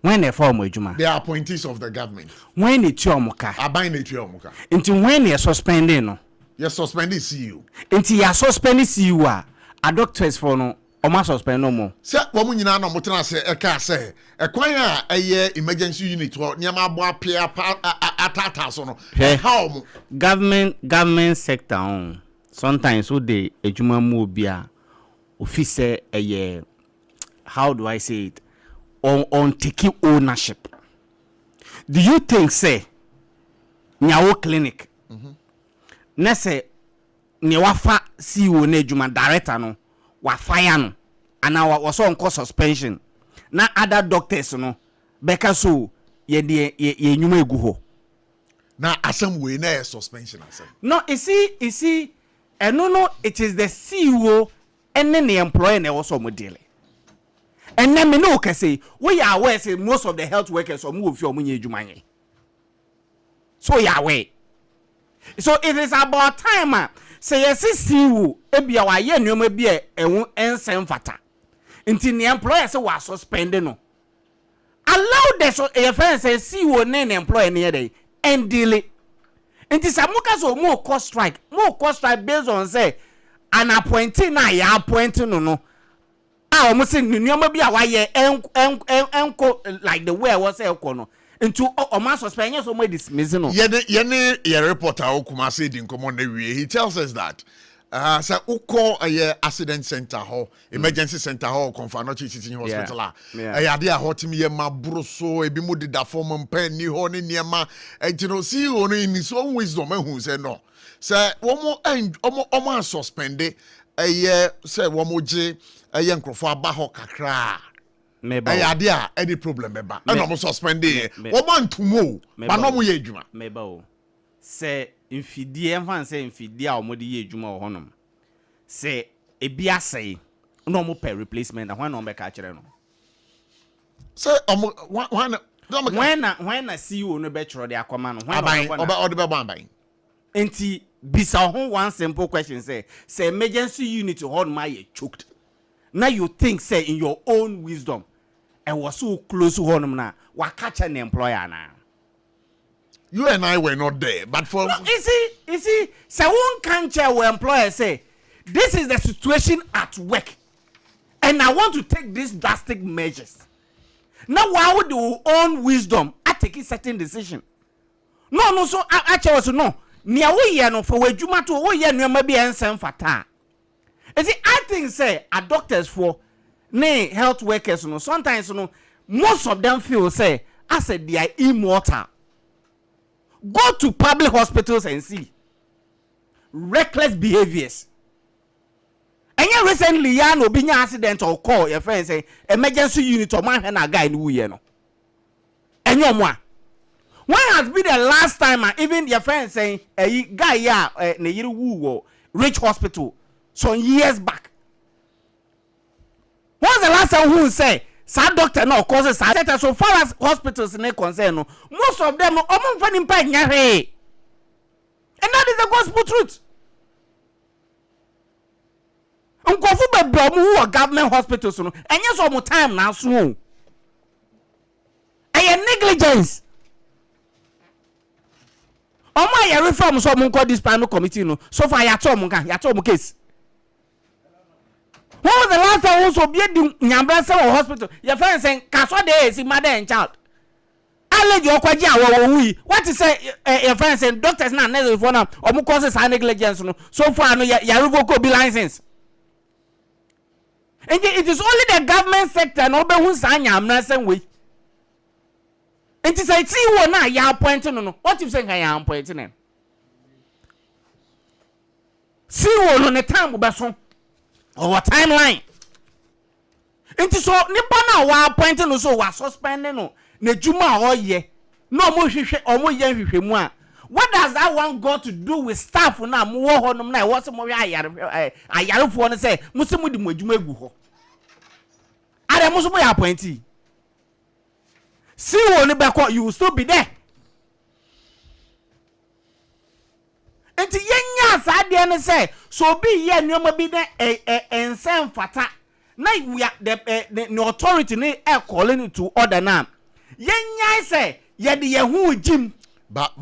When they form a juma. They are appointees of the government. When it's your moka. I buy it your moka. Until when you're suspending no. You're suspended CEO. Until you're suspended CEO a doctors for no. O ma suspend no more. Say woman nyina no motena say e ka say e kwan a eye emergency unit wo nyama abo apia atata so no. How government sector on. Sometimes so the ejuma mu bia officer how do I say it on taking ownership. Do you think say nyawo clinic na say ne wafa CEO na ejuma director no wa fire no ana wa so on suspension na other doctors no beka so ye nyuma egu ho na asem we na suspension asem. No, you see no it is the CEO and then the employer na also mo deal. And then me no can say we are aware say most of the health workers or move your money ejuma. So you are aware. So it is about time say yes CEO ebia wa ye nneoma bi ehun ensem fata. Until the employer say was suspended no. Allow the offense say CEO na the employer na dey and deal it. Until samuka so more cost strike based on say an appointee na ya appointing no. Almost say nneoma bi a wa ye enko like the way I was say enko no. Into Oman suspended so much dismissing no. Ye reporter okuma say din komo na wie. He tells us that say uko accident center ho emergency center ho Confanochi Teaching Hospital ade a hotimi ye mabro so ebi mu dida form mpan ni ho ne niema entino see ho no in his own wisdom ehun say no say omo suspended say womo je nkrofo aba ho kakra ade a any problem eba and omo suspended womo ntumo ba no mo ye adwuma meba o say infidie enfan say infidie a omo de ye adwuma wo honom say ebia say no mo pay replacement and when no be ka kire no say omo when na CEO no be chiro de akoma no when oba be ban enti bisa ho one simple question say emergency unit hold my choked. Now you think say in your own wisdom and was so close to home na wa catch an employer na. You and I were not there, but for no, you see, say one can't where employer say, this is the situation at work, and I want to take these drastic measures. Now, why would your own wisdom I take a certain decision? No, so actually also no. Nia we ya no for we juma to we ya no maybe ensem fata. You see, I think say a doctors for health workers no sometimes no most of them feel say as a they are immortal. Go to public hospitals and see reckless behaviors. And yet recently, ya no binya accident or call your friend say emergency unit or man and a guy in Wuye no. And your moi. When has been the last time even your friend saying a guy ya ne yiru wu Rich Hospital some years back? When's the last time who say sad doctor no causes sad? So far as hospitals in concern, no, most of them are and that is the gospel truth. Unkofu be bro mu who government hospitals no enye so mo time na so o. Negligence. Omo ya reform so mo call this panel committee no. So far ya to case. When was the last time also be the Nyambrasa hospital? Your friend saying Kaswa de is mother and child. Allergy or kwaji what is say your friend saying doctors na necessary for now or mo causes negligence no. So far no ya revoke be license. And it is only the government sector no be who say Nyambrasa way. It is a see one na ya appointing no. What if say ya appointing them? See one on the time be so. Our timeline. Inti so nipa na wa appointing no so wa suspending no na juma oye no mo hwehwe omo ye hwehwemu a what does that one got to do with staff na mo wo honom na wo se mo we ayarefo no say mo se mo di mo adwuma egu ho are mo so mo ya appointee see wo ni be you will still be there. Enti yenya asade ne say so be ye nneoma bi na ensem fata na we the authority ne calling to order na yenya say ye de ye hu jim but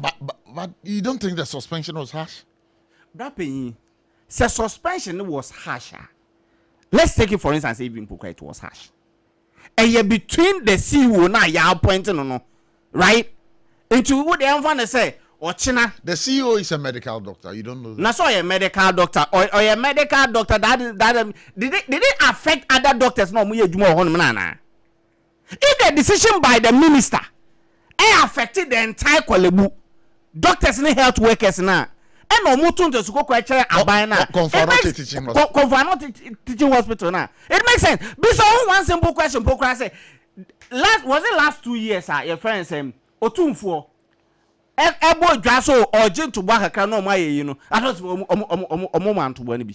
you don't think the suspension was harsh? Brapen say suspension was harsh. Let's take it for instance even Pukwa it was harsh. And ye between the CEO na ya appointing no right into what the enfant say Ochina. The CEO is a medical doctor. You don't know that. Na so a medical doctor or a medical doctor that did it affect other doctors no mu ye dwuma ho no na. If the decision by the minister affected the entire Kwalebu doctors and health workers na and no mutu to go kwa chere aban na teaching hospital na. It makes sense. Because one simple question Pokra say last 2 years your friend say otumfo ebo dwaso oje to bwa kakra no ma ye no atot omo man to bwa ni bi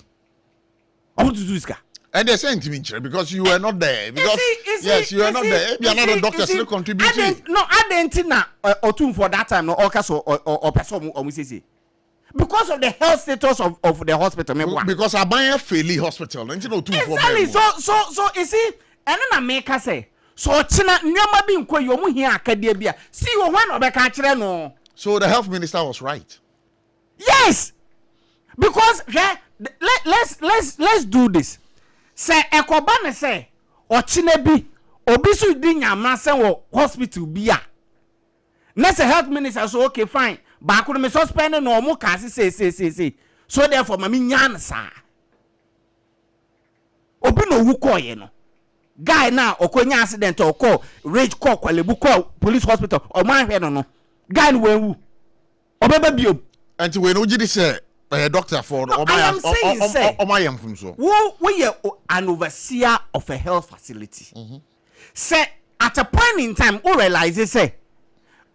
omo to do iska and they saying to me because you were not there because yes you were not there you are not a doctor still contributing I didn't na otum for that time no okaso or person omo sese because of the health status of the hospital because Abaya Feli hospital and you know exactly so you see and na make say so china nyama bi nko yo mu hia akade bia see wo one obeka kire no. So the health minister was right. Yes, because let's do this. Say ekobane say ochine bi obisu di nyama say wo hospital bia. Next health minister so okay fine. Ba ko me suspend no mo ka say. So therefore mami nyan sa. Obi no wu koye no. Guy now okonya accident or call rage call Kwalebu call police hospital or man head no. Guy when obeba biom anti we no gidi say doctor for omayam from so we an overseer of a health facility say at a point in time we realize say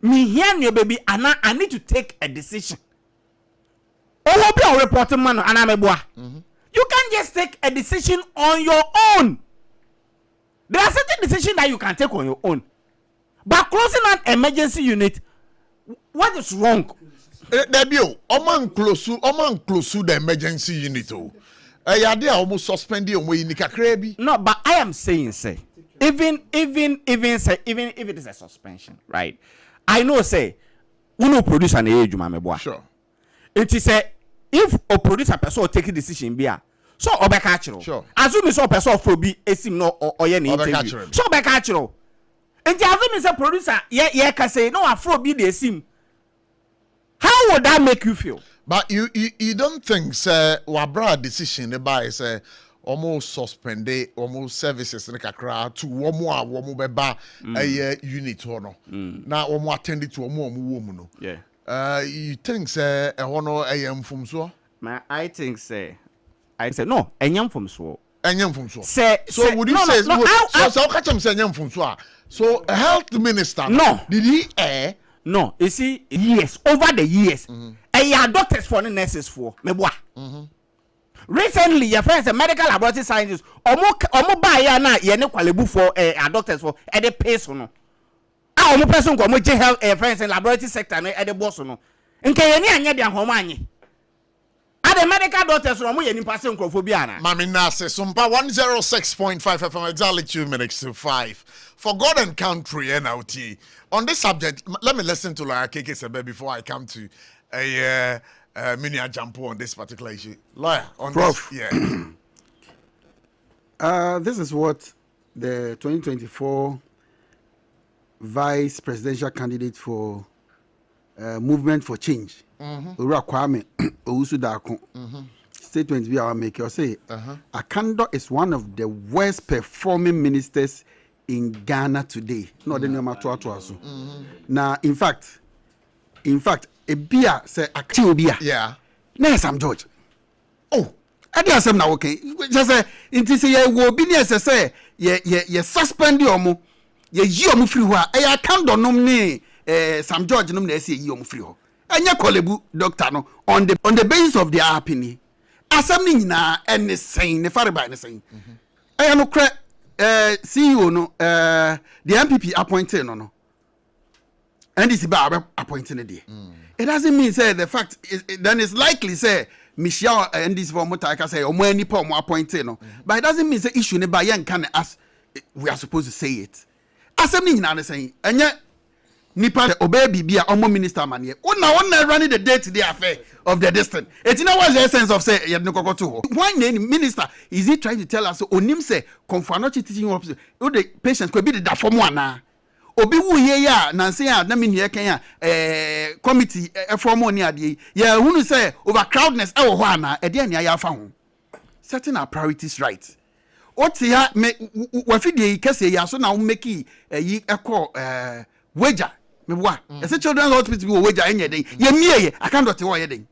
me here your baby and I need to take a decision oh be a reporting man and ameboa you can't just take a decision on your own. There are certain decisions that you can take on your own, but closing an emergency unit, what is wrong? Debio, oman close the emergency unit. They are almost suspended on way in the No, but I am saying, say, even if it is a suspension, right? I know, say, we no produce an age, sure. It is a if a producer person take a decision, be so obekachiro. Sure. Assume so person for be esim no or any interview. So obekachiro. And the assume a producer, yeah, can say no afro be the esim. How would that make you feel? But you don't think say wabra decision by say almost suspended almost services in kakra to one beba a unit no na omo attended to omo no you think say e hono am from so I think say no enyam from so so would you say so catch him say enyam from so a health minister no did he air no you see years over the years doctors for the nurses for me boa recently your friends a medical laboratory scientists omo buy ya na ye ne kwalebu for doctors for e dey pay so no omo person ko omo je health friends in laboratory sector no e dey boss no nke ye ni anya de ahoma anyi the medical doctors from omo ye ni pass nkrofobia na mami na say SOMPA 106.5 FM exactly 2 minutes to 5 for God and country NLT on this subject. Let me listen to Lawyer KK Sebe before I come to a mini jump on this particular issue. Lawyer, on Prof. This, yeah. This is what the 2024 vice presidential candidate for Movement for Change, Ura Kwame Owusu-Darko, statement we are making. Say, Akando is one of the worst performing ministers in Ghana today. No, the name of Now, in fact, a beer say a beer. Yeah. Now, Sam George. Oh, I did some now. Okay, just say it is a will be near say ye suspend your mo ye yomu free wa. I can't do nominate Sam George nominate say yomu free ho. Anya kolebu doctor no on the basis of their opinion. Assembly na anything ne fare by anything. I no cre CEO no the MPP appointed no. And this about appointing a day. It doesn't mean say the fact is, then it's likely say Michelle and this for Motaka say or any more appointed no. But it doesn't mean say issue ne by young can as we are supposed to say it. Assembly na saying and yet nipa obey bibia omo minister man here. Una running the day-to-day affair of the distance. It's not what the essence of say you no to. Why minister is he trying to tell us onim say confuanochi teaching officer the patients could be the form one na. Obi wu ye ya na say na me nie kan committee form oni ade ya hunu say overcrowdedness e wo ho ana e de ania ya fa ho setting our priorities right. Oti ha me wafidie kase ya so na wo make yi ekọ wager me wa ese children's hospital wo wager enye den ye mieye akando te wo ye den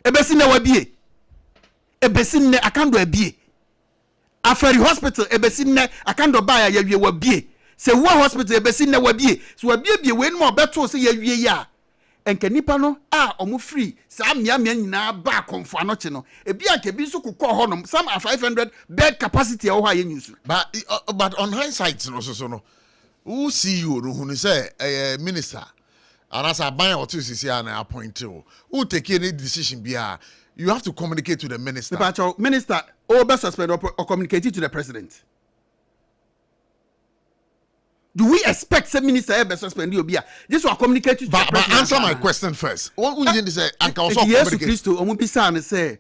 ebesi na wabie ebesi ne akando abie afari hospital ebesi ne akando ba ya wie wabie se wo hospital ebesi na wabie so wabie we no obeto se ya wie ya enka nipa no omo free sa mia nyina ba konfo anoche no ebia ke bi so kokọ ho no some are 500 bed capacity ho ya nyusu but on hindsight no so no who see you no hunu say minister and as a ban or two CC and appoint you who take any decision bia you have to communicate to the minister. Minister best suspend or communicate to the president. Do we expect the minister ever suspend you? This will communicate to the president. But answer my question first. What would you say? And also yes, Christo. Omubisa say,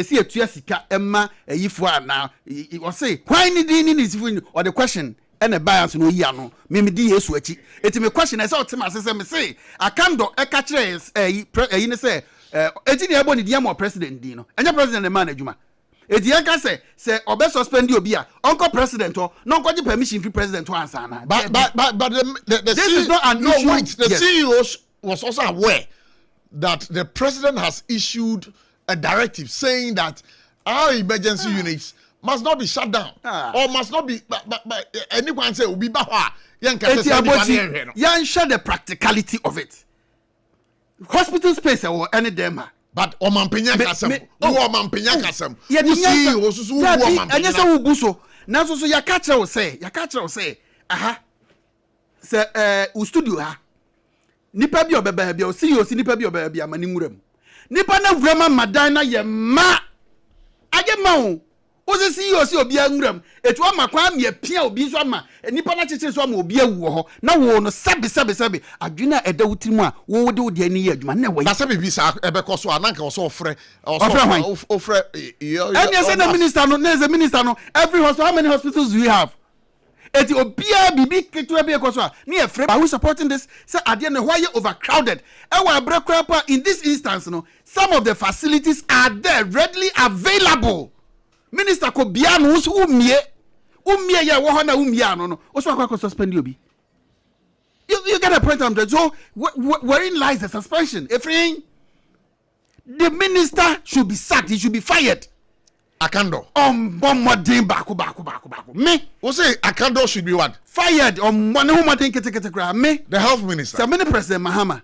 see a tuasika Emma ifwa now. It was say why need this or the question and a bias no yano. Mimi di yesu echi. It me question I saw Tim say I can't do a catcher you say eti ni ebo ni dia mo president di no. Anya president the man adwuma. Eti yanka say obe suspend you bia uncle president or no go permission free president to answer na. But the this CEO, is not an issue. Wait, the CEO was also aware that the president has issued a directive saying that our emergency units must not be shut down or must not be but anyone say will be baha yanka say yan share the practicality of it. Hospital space or any dem but omampenya kasem omampenya kasem you see osusu omampenya anya say wo buso na so ya ka kire wo say aha say u studio ha nipa bi obeba bia o see o si nipa bi obeba bia mani muram nipa na wurama madan na ye ma age ma o o see o si obi anwuram etu ama kwa me pia obi so ama nipa na chiche so ama obi awu ho na wo no sabe adwena eda wutirimu a wo de odi ani adwuma na we na sabe bi sa ebeko so ananka o so ofre any say the minister no na the minister no every hospital how many hospitals do we have eti obia bibi ketu ebe ekoso a na e free are we supporting this say ade na why overcrowded e wa abrekwapa in this instance no some of the facilities are there readily available. Minister ko bia no so umie ya wo na umia no so akwa suspend you be. You get a point I'm saying. So wherein lies the suspension? The minister should be sacked. He should be fired. Akando. Bomodin baku. Me. Who say Akando should be what? Fired. One who modin kete me. The health minister. So many President Mahama.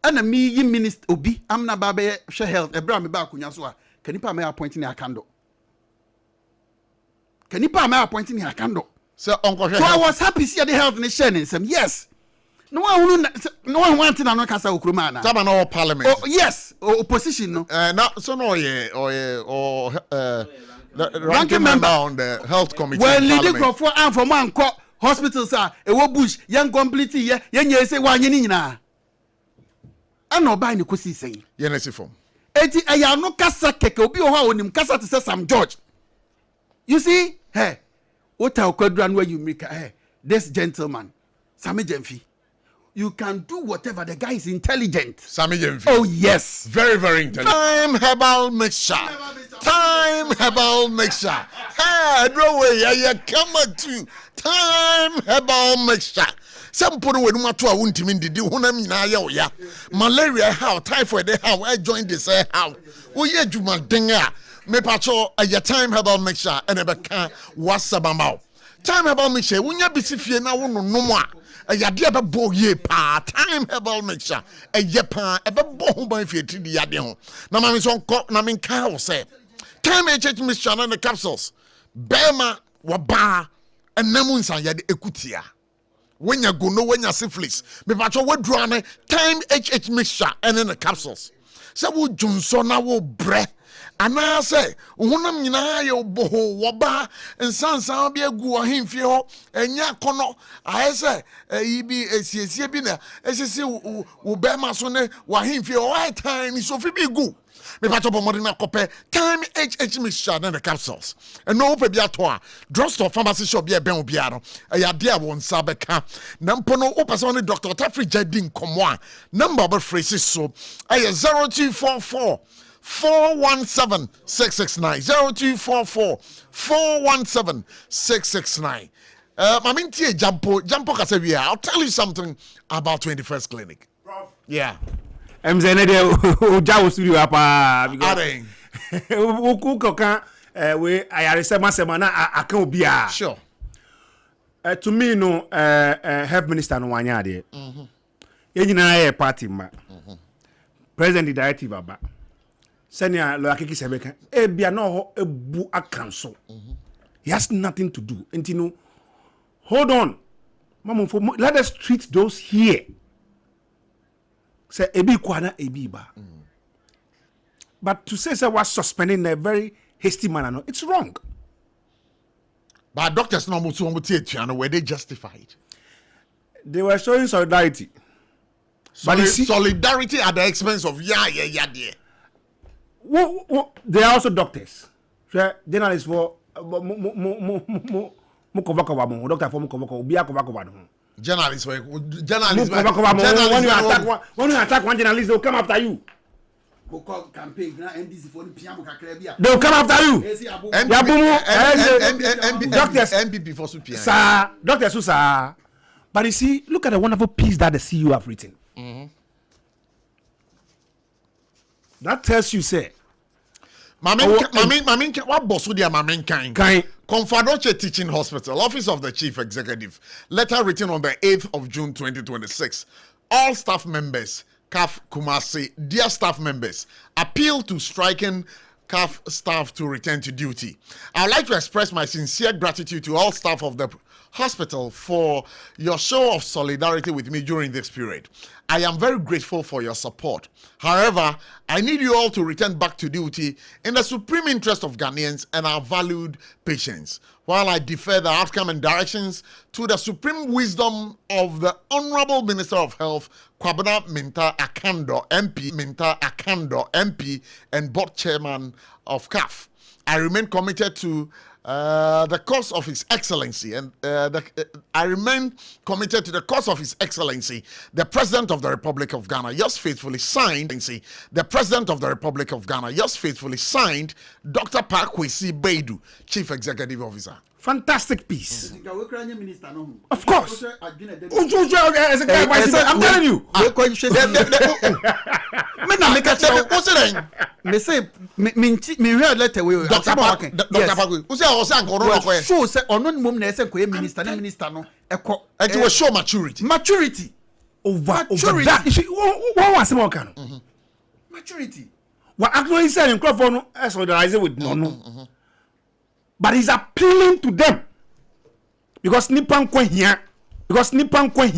And me ye minister Obi. I'm na babe share health. Ebra me ba kunya so a. Kanipa me appointing Akando. Kanipa me appointing Akando. So Uncle So I was happy see the health in the sharing some. Yes. No one wanted to kasa ukrumana. Some no parliament. Oh yes, opposition no. Now so no the ranking member on the health committee. Well, leading for and for man hospitals are a wo bush young complete ye say one nyina. Ano ba ni kosi say. Ye na sifom. Eti aya no kasa keke obi o ha onim kasa to say Sam George. You see, hey, what akwadran where you make this gentleman, Sammy Jemfi. You can do whatever. The guy is intelligent. Sammy Jemfi. Oh, yes. Very, very intelligent. Time herbal mixture. Time herbal mixture. Hey, no way. Yeah, come at you. Time herbal mixture. Some put away no matter what you did. Ya. Malaria how, typhoid how. I joined this how. Oh yeah, you man dinga. Me pacho a time herbal mixture and a can wasabamau. Time herbal mixture. When you be sifie na no more. A yadia be bo ye pa time herbal mixture a yepa e be bo ban fieti di yade ho na ma me so nko na me kan wo say time HH mixture na the capsules bema wa ba enamu nsan yade ekutia wenya gono wenya syphilis me ba cho wadru ane time HH mixture and in the capsules say wo junso na wo bre ana say hunam nyina ye oboho woba nsansan bi agu ahemfie ho enya kono aye say yibi esiesie bi na esisi wo be ma so ne wa ahemfie ho all time so fi bi gu me pato bomodi na kope time HH mixture na the capsules and no pe bi ato a drugstore pharmacy shop bi e ben obi a no ya de a won sa beka na mpo no o person ne Dr. Tafri Jadin komo a number be phrases so aye 0244 417-669 0244-417-669. Mamintie Jampo Kasevia. I'll tell you something about 21st Clinic. Prof. Yeah. Mzenede Ujawo studio apa because we ayare na aka obia. Sure. To me no health minister no wanya de. Yenyina party ma. President directive aba. Senior Loakiki Sebeka, Ebia no ebu akanso. He has nothing to do. And you know, hold on. Let us treat those here. Say Ebi Kwana Ebi Ba. But to say that was suspending in a very hasty manner, no, it's wrong. But doctors no were they justified? They were showing solidarity. Solidarity at the expense of yeah. They are also doctors. Journalists for Mukovakova, doctor for Mukovako, Biakovakova. Journalists when you attack one journalist, they'll come after you. They'll come after you. Doctors, MPP for Supia. Sir, doctors, sir. But you see, look at the wonderful piece that the CEO have written. That tells you, say, Mamin, what boss would your Mamin kind? Confadoche Teaching Hospital, Office of the Chief Executive, letter written on the 8th of June 2026. All staff members, CAF Kumasi, dear staff members, appeal to striking CAF staff to return to duty. I would like to express my sincere gratitude to all staff of the hospital for your show of solidarity with me during this period. I am very grateful for your support. However, I need you all to return back to duty in the supreme interest of Ghanaians and our valued patients, while I defer the outcome and directions to the supreme wisdom of the Honorable Minister of Health, Kwabena Minta Akando, MP, and board chairman of CAF. I remain committed to the cause of His Excellency, and I remain committed to the cause of His Excellency, the President of the Republic of Ghana. Yours faithfully signed, the President of the Republic of Ghana. Yours faithfully signed, Dr. Pakwesi Baidu, Chief Executive Officer. Fantastic piece. Of course. I'm telling you. Me say me heard letter we Dr. Pakwesi. Who say I was show say onon mum na say ko minister na minister no ekọ. It will show maturity. Maturity. Over that. What was more can? Maturity. What actually said in Crawford no solidarize with no. But he's appealing to them because Nipan kwen here, Nipan kwen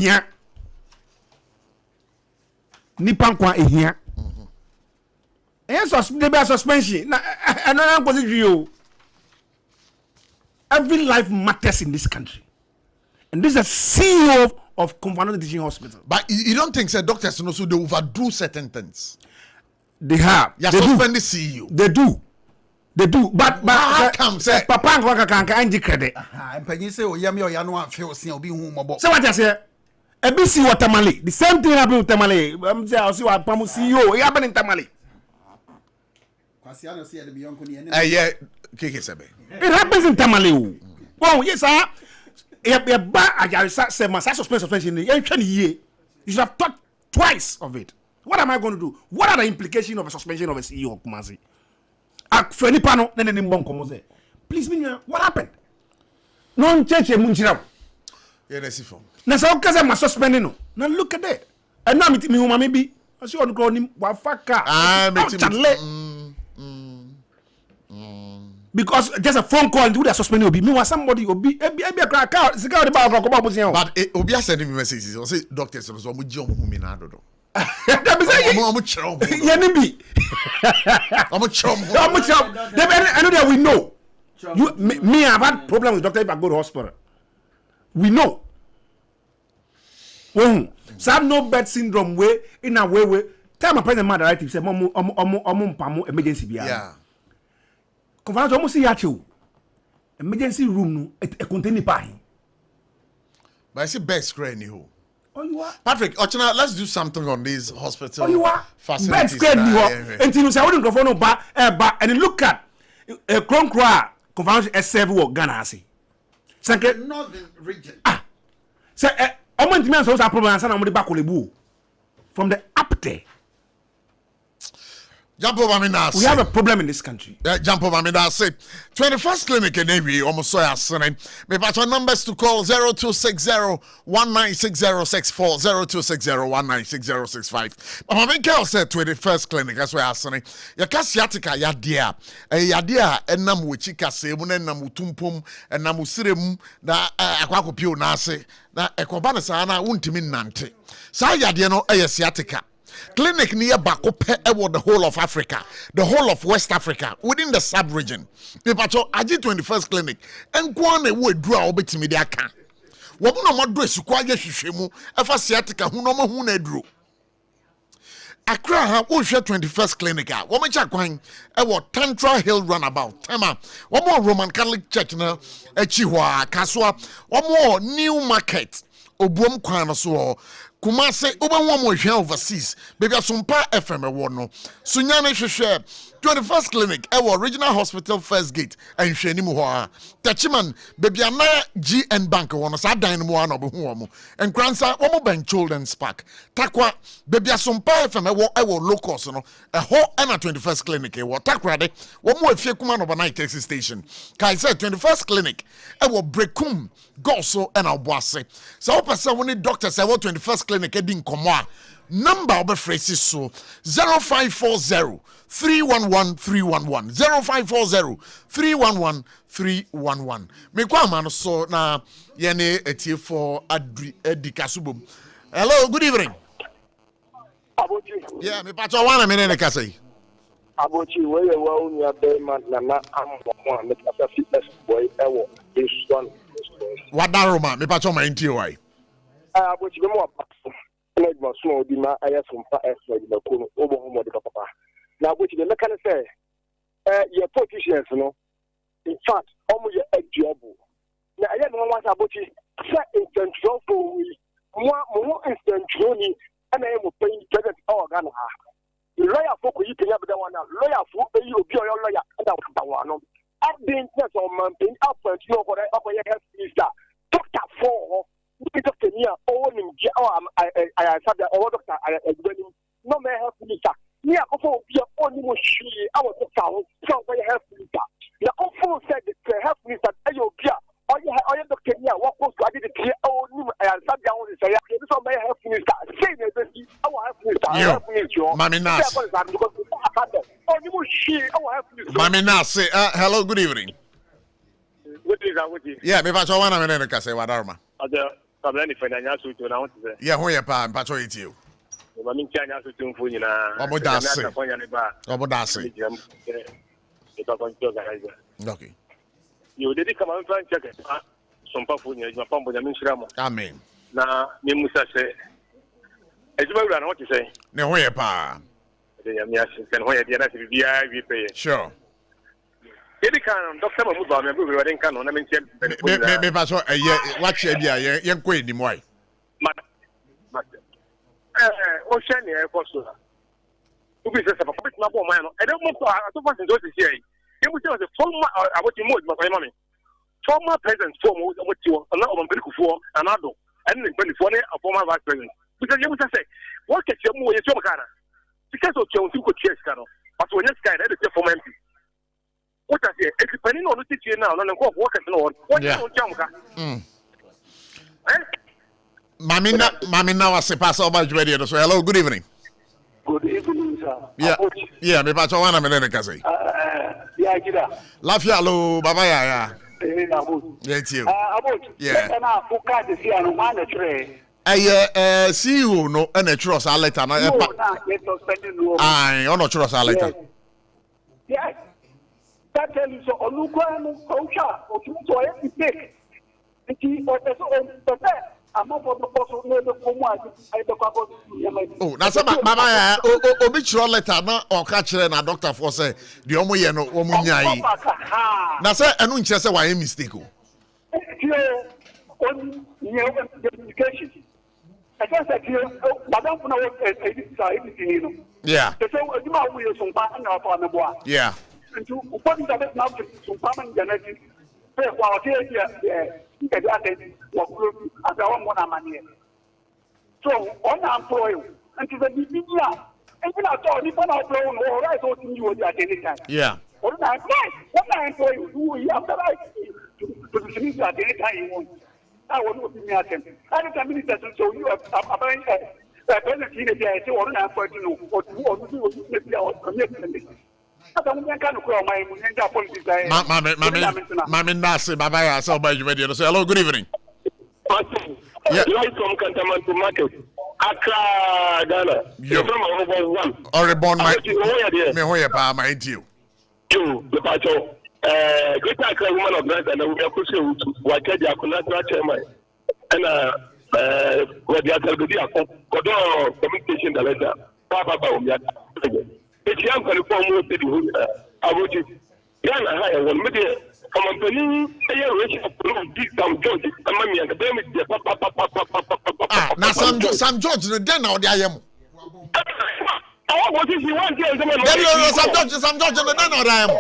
here. Yes, there be suspension. Another position. Every life matters in this country, and this is a CEO of Conventional Teaching Hospital. But you don't think that doctors know so they overdo certain things? They have. You suspend the CEO. They do, but come say Papa can anji credit. And penny say oyami oyano feel see obi hu mobo. So what you say? ABC what Tamale. The same thing happened with Tamale. I'm say I see what Pamu CEO. It happened in Tamale. Yeah, it happens in Tamale. Oh yes, sir. Suspension. You should have thought twice of it. What am I going to do? What are the implications of a suspension of a CEO of Kumasi? Please, what happened? Non church munchira. Na sa okaza ma suspending no. Now look at that. And now me huma maybe. I see on call him wafaka. Because just a phone call and do that suspending obi. Me want somebody obi a crack out. Sika the ba ko ba position. But obi a send me messages. I say doctors so mo ji omo hu mi na do. That we know. Me, I've had problem with doctor if I go to hospital. We know. Some no bed syndrome way in a way. Tell my present mother right. Say, emergency be. Yeah. Conference almost see yachu. Emergency room no it contain pie. But I see bed screen you. Oh, you are Patrick. Ochina, let's do something on these hospital. Oh, you are facilities. Bed screen you are. And you say, I wouldn't go for no bar, and look at a cron cry conference S7 or Ghana. See, Northern region. Say, I want to mention a problem. I'm back from the up there. Jump over me now. We have a problem in this country. Jump over me now. Say 21st clinic in every almost so saying. Me patch your numbers to call 0260-196064, 0260-196065. But my girl said 21st clinic. That's why I saying. Ya kasiatika ya dia. Ya dia enam wichika se mu enam utumpum enam usirem na akwako pio na ase na ekobana sa na untimi nante. Sa ya dia no sciatica. Clinic near Bakope the whole of Africa, the whole of West Africa, within the sub-region. Papacho, I did 21st clinic. And Kwane would draw over to me their can. Woman no dress to quiet Shishemu, Efa Siatica, who no more drew. Accra have 21st clinic. Woman Chakwang, Tantra Hill runabout. Tema, one more Roman Catholic Church now, Chihuahua, Kaswa, one more New Market, Obum Kwanaso. Kumase uba mo hwe overseas baby SOMPA FM no sunyane hwehwe 21st clinic regional hospital first gate and hwani mu ho a tachiman baby ana GN bank wono sa dan mu ana obehu wo mo enkransa wo mo ben children's park takwa baby SOMPA FM locals no ho na 21st clinic takwa de wo mo afie kuma no overnight taxi station kai say 21st clinic brekum goso na oboase so wo person woni doctor say 21st clinic edin komo number of phrases so 0540 311 311 0540 311 311 me kwa man so na yene etie for adikasubom. Hello, good evening. Abochi. Yeah, me pacho wana me ne ka say. Abochi we ye wa unu abe man na ambo me ka fitness boy ewo this one. Wadaroma me pacho ma ntie why. Abochi me mo ma small di ma aya SOMPA FM na ko no obo mo de papa na which the can say your politicians no In fact, almost a job. Now, I don't know what about it. Set instant trouble. More instant journey, and I will pay present our Ghana. Lawyer for you can have the one. Lawyer for you, your lawyer, and the one. I've been on my paying up and you know what I have is that Doctor 4. Doctor near owning I said that all doctor I no may have Lisa. Near also be only she our doctor, so I have Lisa. The also said that have Lisa, Ayopia. All your doctor near what was I did clear only I sat down and say, so may have Lisa. Say that I have Lisa. Mammy Nas. Mammy Nas, say, hello, good evening. What is that? Yeah, me pacho wana menene kase wadarma. Yeah, who you pa pacho it you. Obodase. Okay. You did come and check it. Some people in your pump with a minstrel. Amen. Now, Nimusa say, as well as what you say. No way, pa. Sure. Any kind of doctor Muba, we were in canon. I mean, maybe pacho a year, watch a year, young queen, him why. Ocean Air Force. Who is a public number man? I don't want to pass into this year. It was a former, I want you more, my money. Former president, former, what you are, a lot of medical for another, and then 24, a former vice president. Because you would say, what gets your more, your cara? Because of your two chairs, Cano, but when this guy had a former MP. What I say, it's depending on the situation now, and what can know what you don't Mamina was a pass over radio. So, hello, good evening. Good evening, sir. Yeah, me pacho wana menene kase. Yeah, Gida. Lafia lo, baba ya. Yes, you. Yeah. Na fuka de si anu ma na tre. CEO no na trust a letter na e pa. Na get suspended no. Ai, ono trust a letter. Yes. That tell you so olugwa no kocha, o tu so e take. Nti o te so o te. Oh, that's Mama. Obi chiro letter na oka kire na doctor for say the omo ye no omo nyai. Na say enu nche say why mistake o. On education. I just said you madam na wo yeah. So you ma we so pa na fa na boa. Yeah. Ntu upon that na so pa man janati. Pe kwa o tie ya so on employ and to the media and you know ni pana employ no right so you at any time yeah on employ you after to the minister at any time you want I want to be attempt and the minister so you are about president in the say on employ no or do maybe our commitment. Mami Nasi, Baba, I saw by you radio. So, hello, good evening. Yeah, right from Cantamanto Market, Accra, Ghana. You're from Oregon 1. Oregon, my you. You, the Pacho, great Accra woman of that, and we are pushing to Wakadia, Kunatra Chairman, and where the other communication director, Papa Baumia. It's young California, ABOTCHIE. Ghana higher one media. Come on, rich some George, and Mammy and the now some George, the den or the I am. What is you want? Some George in the den or I am.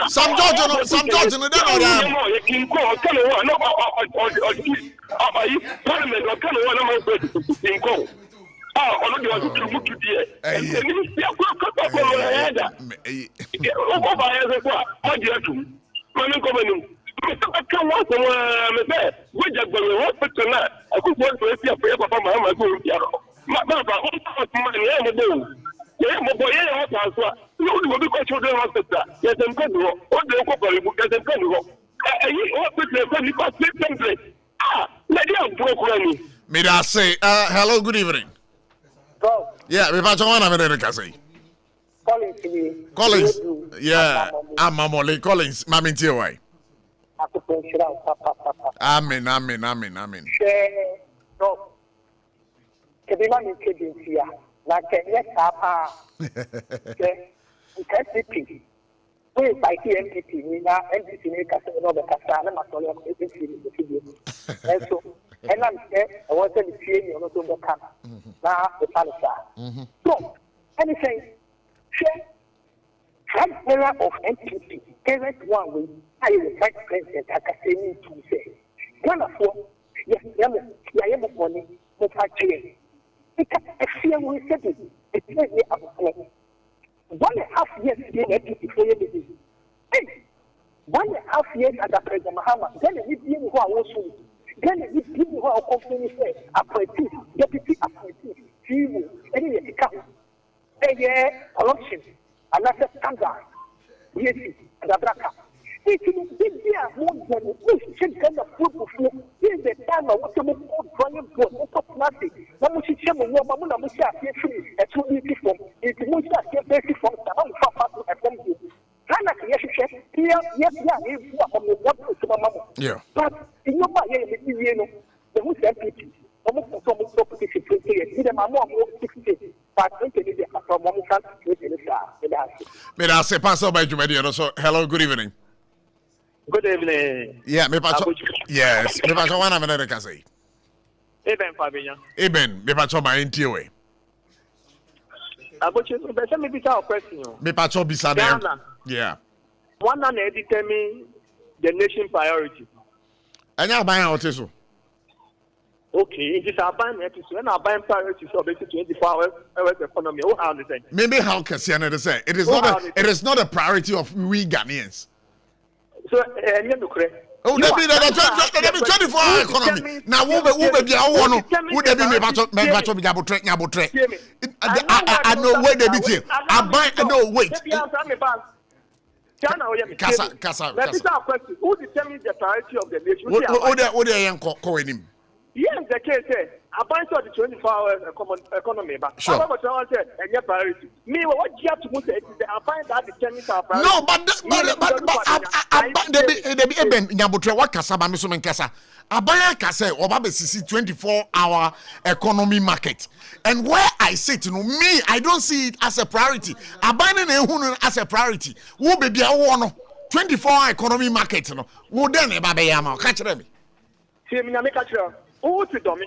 Some George in the den or I am. You can call Parliament or Canada, ọlọ́dún wa tó kú tu díẹ̀ ẹni bí akọ́kọ́ ọmọ ẹ̀yà dà ọkọ̀ bá yẹn sẹ́kọ̀ à ọ̀dì ẹ̀tù mọ̀nì kọ́mọ̀nì mẹ́tẹ́kẹ́ wọ́n sọ wọ́n mẹ́fẹ́ wọ́jà gbọ̀ngàn wọ́n pẹ̀tẹ̀ náà àkókò wọn fẹ́ẹ́ fi àfẹ́yẹ́ pàpà màmá gbé òun bíarọ̀ bàbá wọn sọ̀rọ̀ tó máa yẹ́ mọ̀ bọ̀ yẹ́ mọ̀ bọ̀ yẹ́ wọ́n tà sọ́ à lóòdù wọ́n bí kọ́ children hospital yẹ̀sẹ̀ nkọ́ ni wọ́n ó dé nkọ́ pẹ̀lú yẹ̀sẹ̀ nkọ́ ni wọ́n ẹ̀yìn wọ́n pẹ̀tẹ̀ ẹ̀kọ́ nípa template lẹ́dí àbúrò kúrẹ́ ni. May I say, hello, good evening. Yeah, we pass on a minute, Cassie. Collins. Yeah, I'm Mamoli Collins. Mammy Tiaway. Amen. we by MPP ni na MPP ni kasa no be kasa na masole am MPP ni the video so and I'm say I want to see you no so be kan na the palisa so anything share had era of MPP current one way I the vice president akasemi to say one of ya money mo factory it can we said it is a 1.5 years in MPP for you. Hey, 1.5 years at the President Mahama. Then we didn't go also. Then we didn't go our company say appointee, deputy appointee, CEO, any account. Hey, election, another scandal. Yes, and a bracket. It is big deal more than we should kind of food for here's the time I want to move on drawing board, no top nothing. Now we should share more Mamma Musha free at 2 80 from it Musha basic from the Papa to a family. Hana yes, yeah. But in your way, you know, the Musha people, almost so participate here, either my mom or 60. But from one country, may I say, Pastor by Jumedia, so hello, good evening. Good evening. Yeah, me pacho. Yes, me pacho wana menere kasi. Eben Fabian. Eben, me pacho ma intiwe. Abochi, so be me be a question. Me pacho bisa dem. Yeah. One na determine the nation priority. Anya ban oteso. Okay, it is a ban it is when a ban priority so basically 24 hours economy. What how understand? Maybe how Kasiana they say it is not a priority of we Ghanaians. So, oh, there be 24 hour economy. Now, who be our one? Who they be me bacho I know where they be here. I buy no wait. Kasa. Who determines the priority of the nation? What they are calling him? Yes, the case I buy so the 24 hours economy, but sure. I said and your priority. Me, what you have to say is I find that determines our priority. No, but they be even Nyabotre what kasa ba me so men kasa. Abaya kasa oba be sisi 24-hour economy market. And where I sit, me, I don't see it as a priority. Abaya na ehunu as a priority. Wo be bia wo no 24-hour economy market no. Wo den e ba be ya ma. Ka kire me. See me na make a who to do me?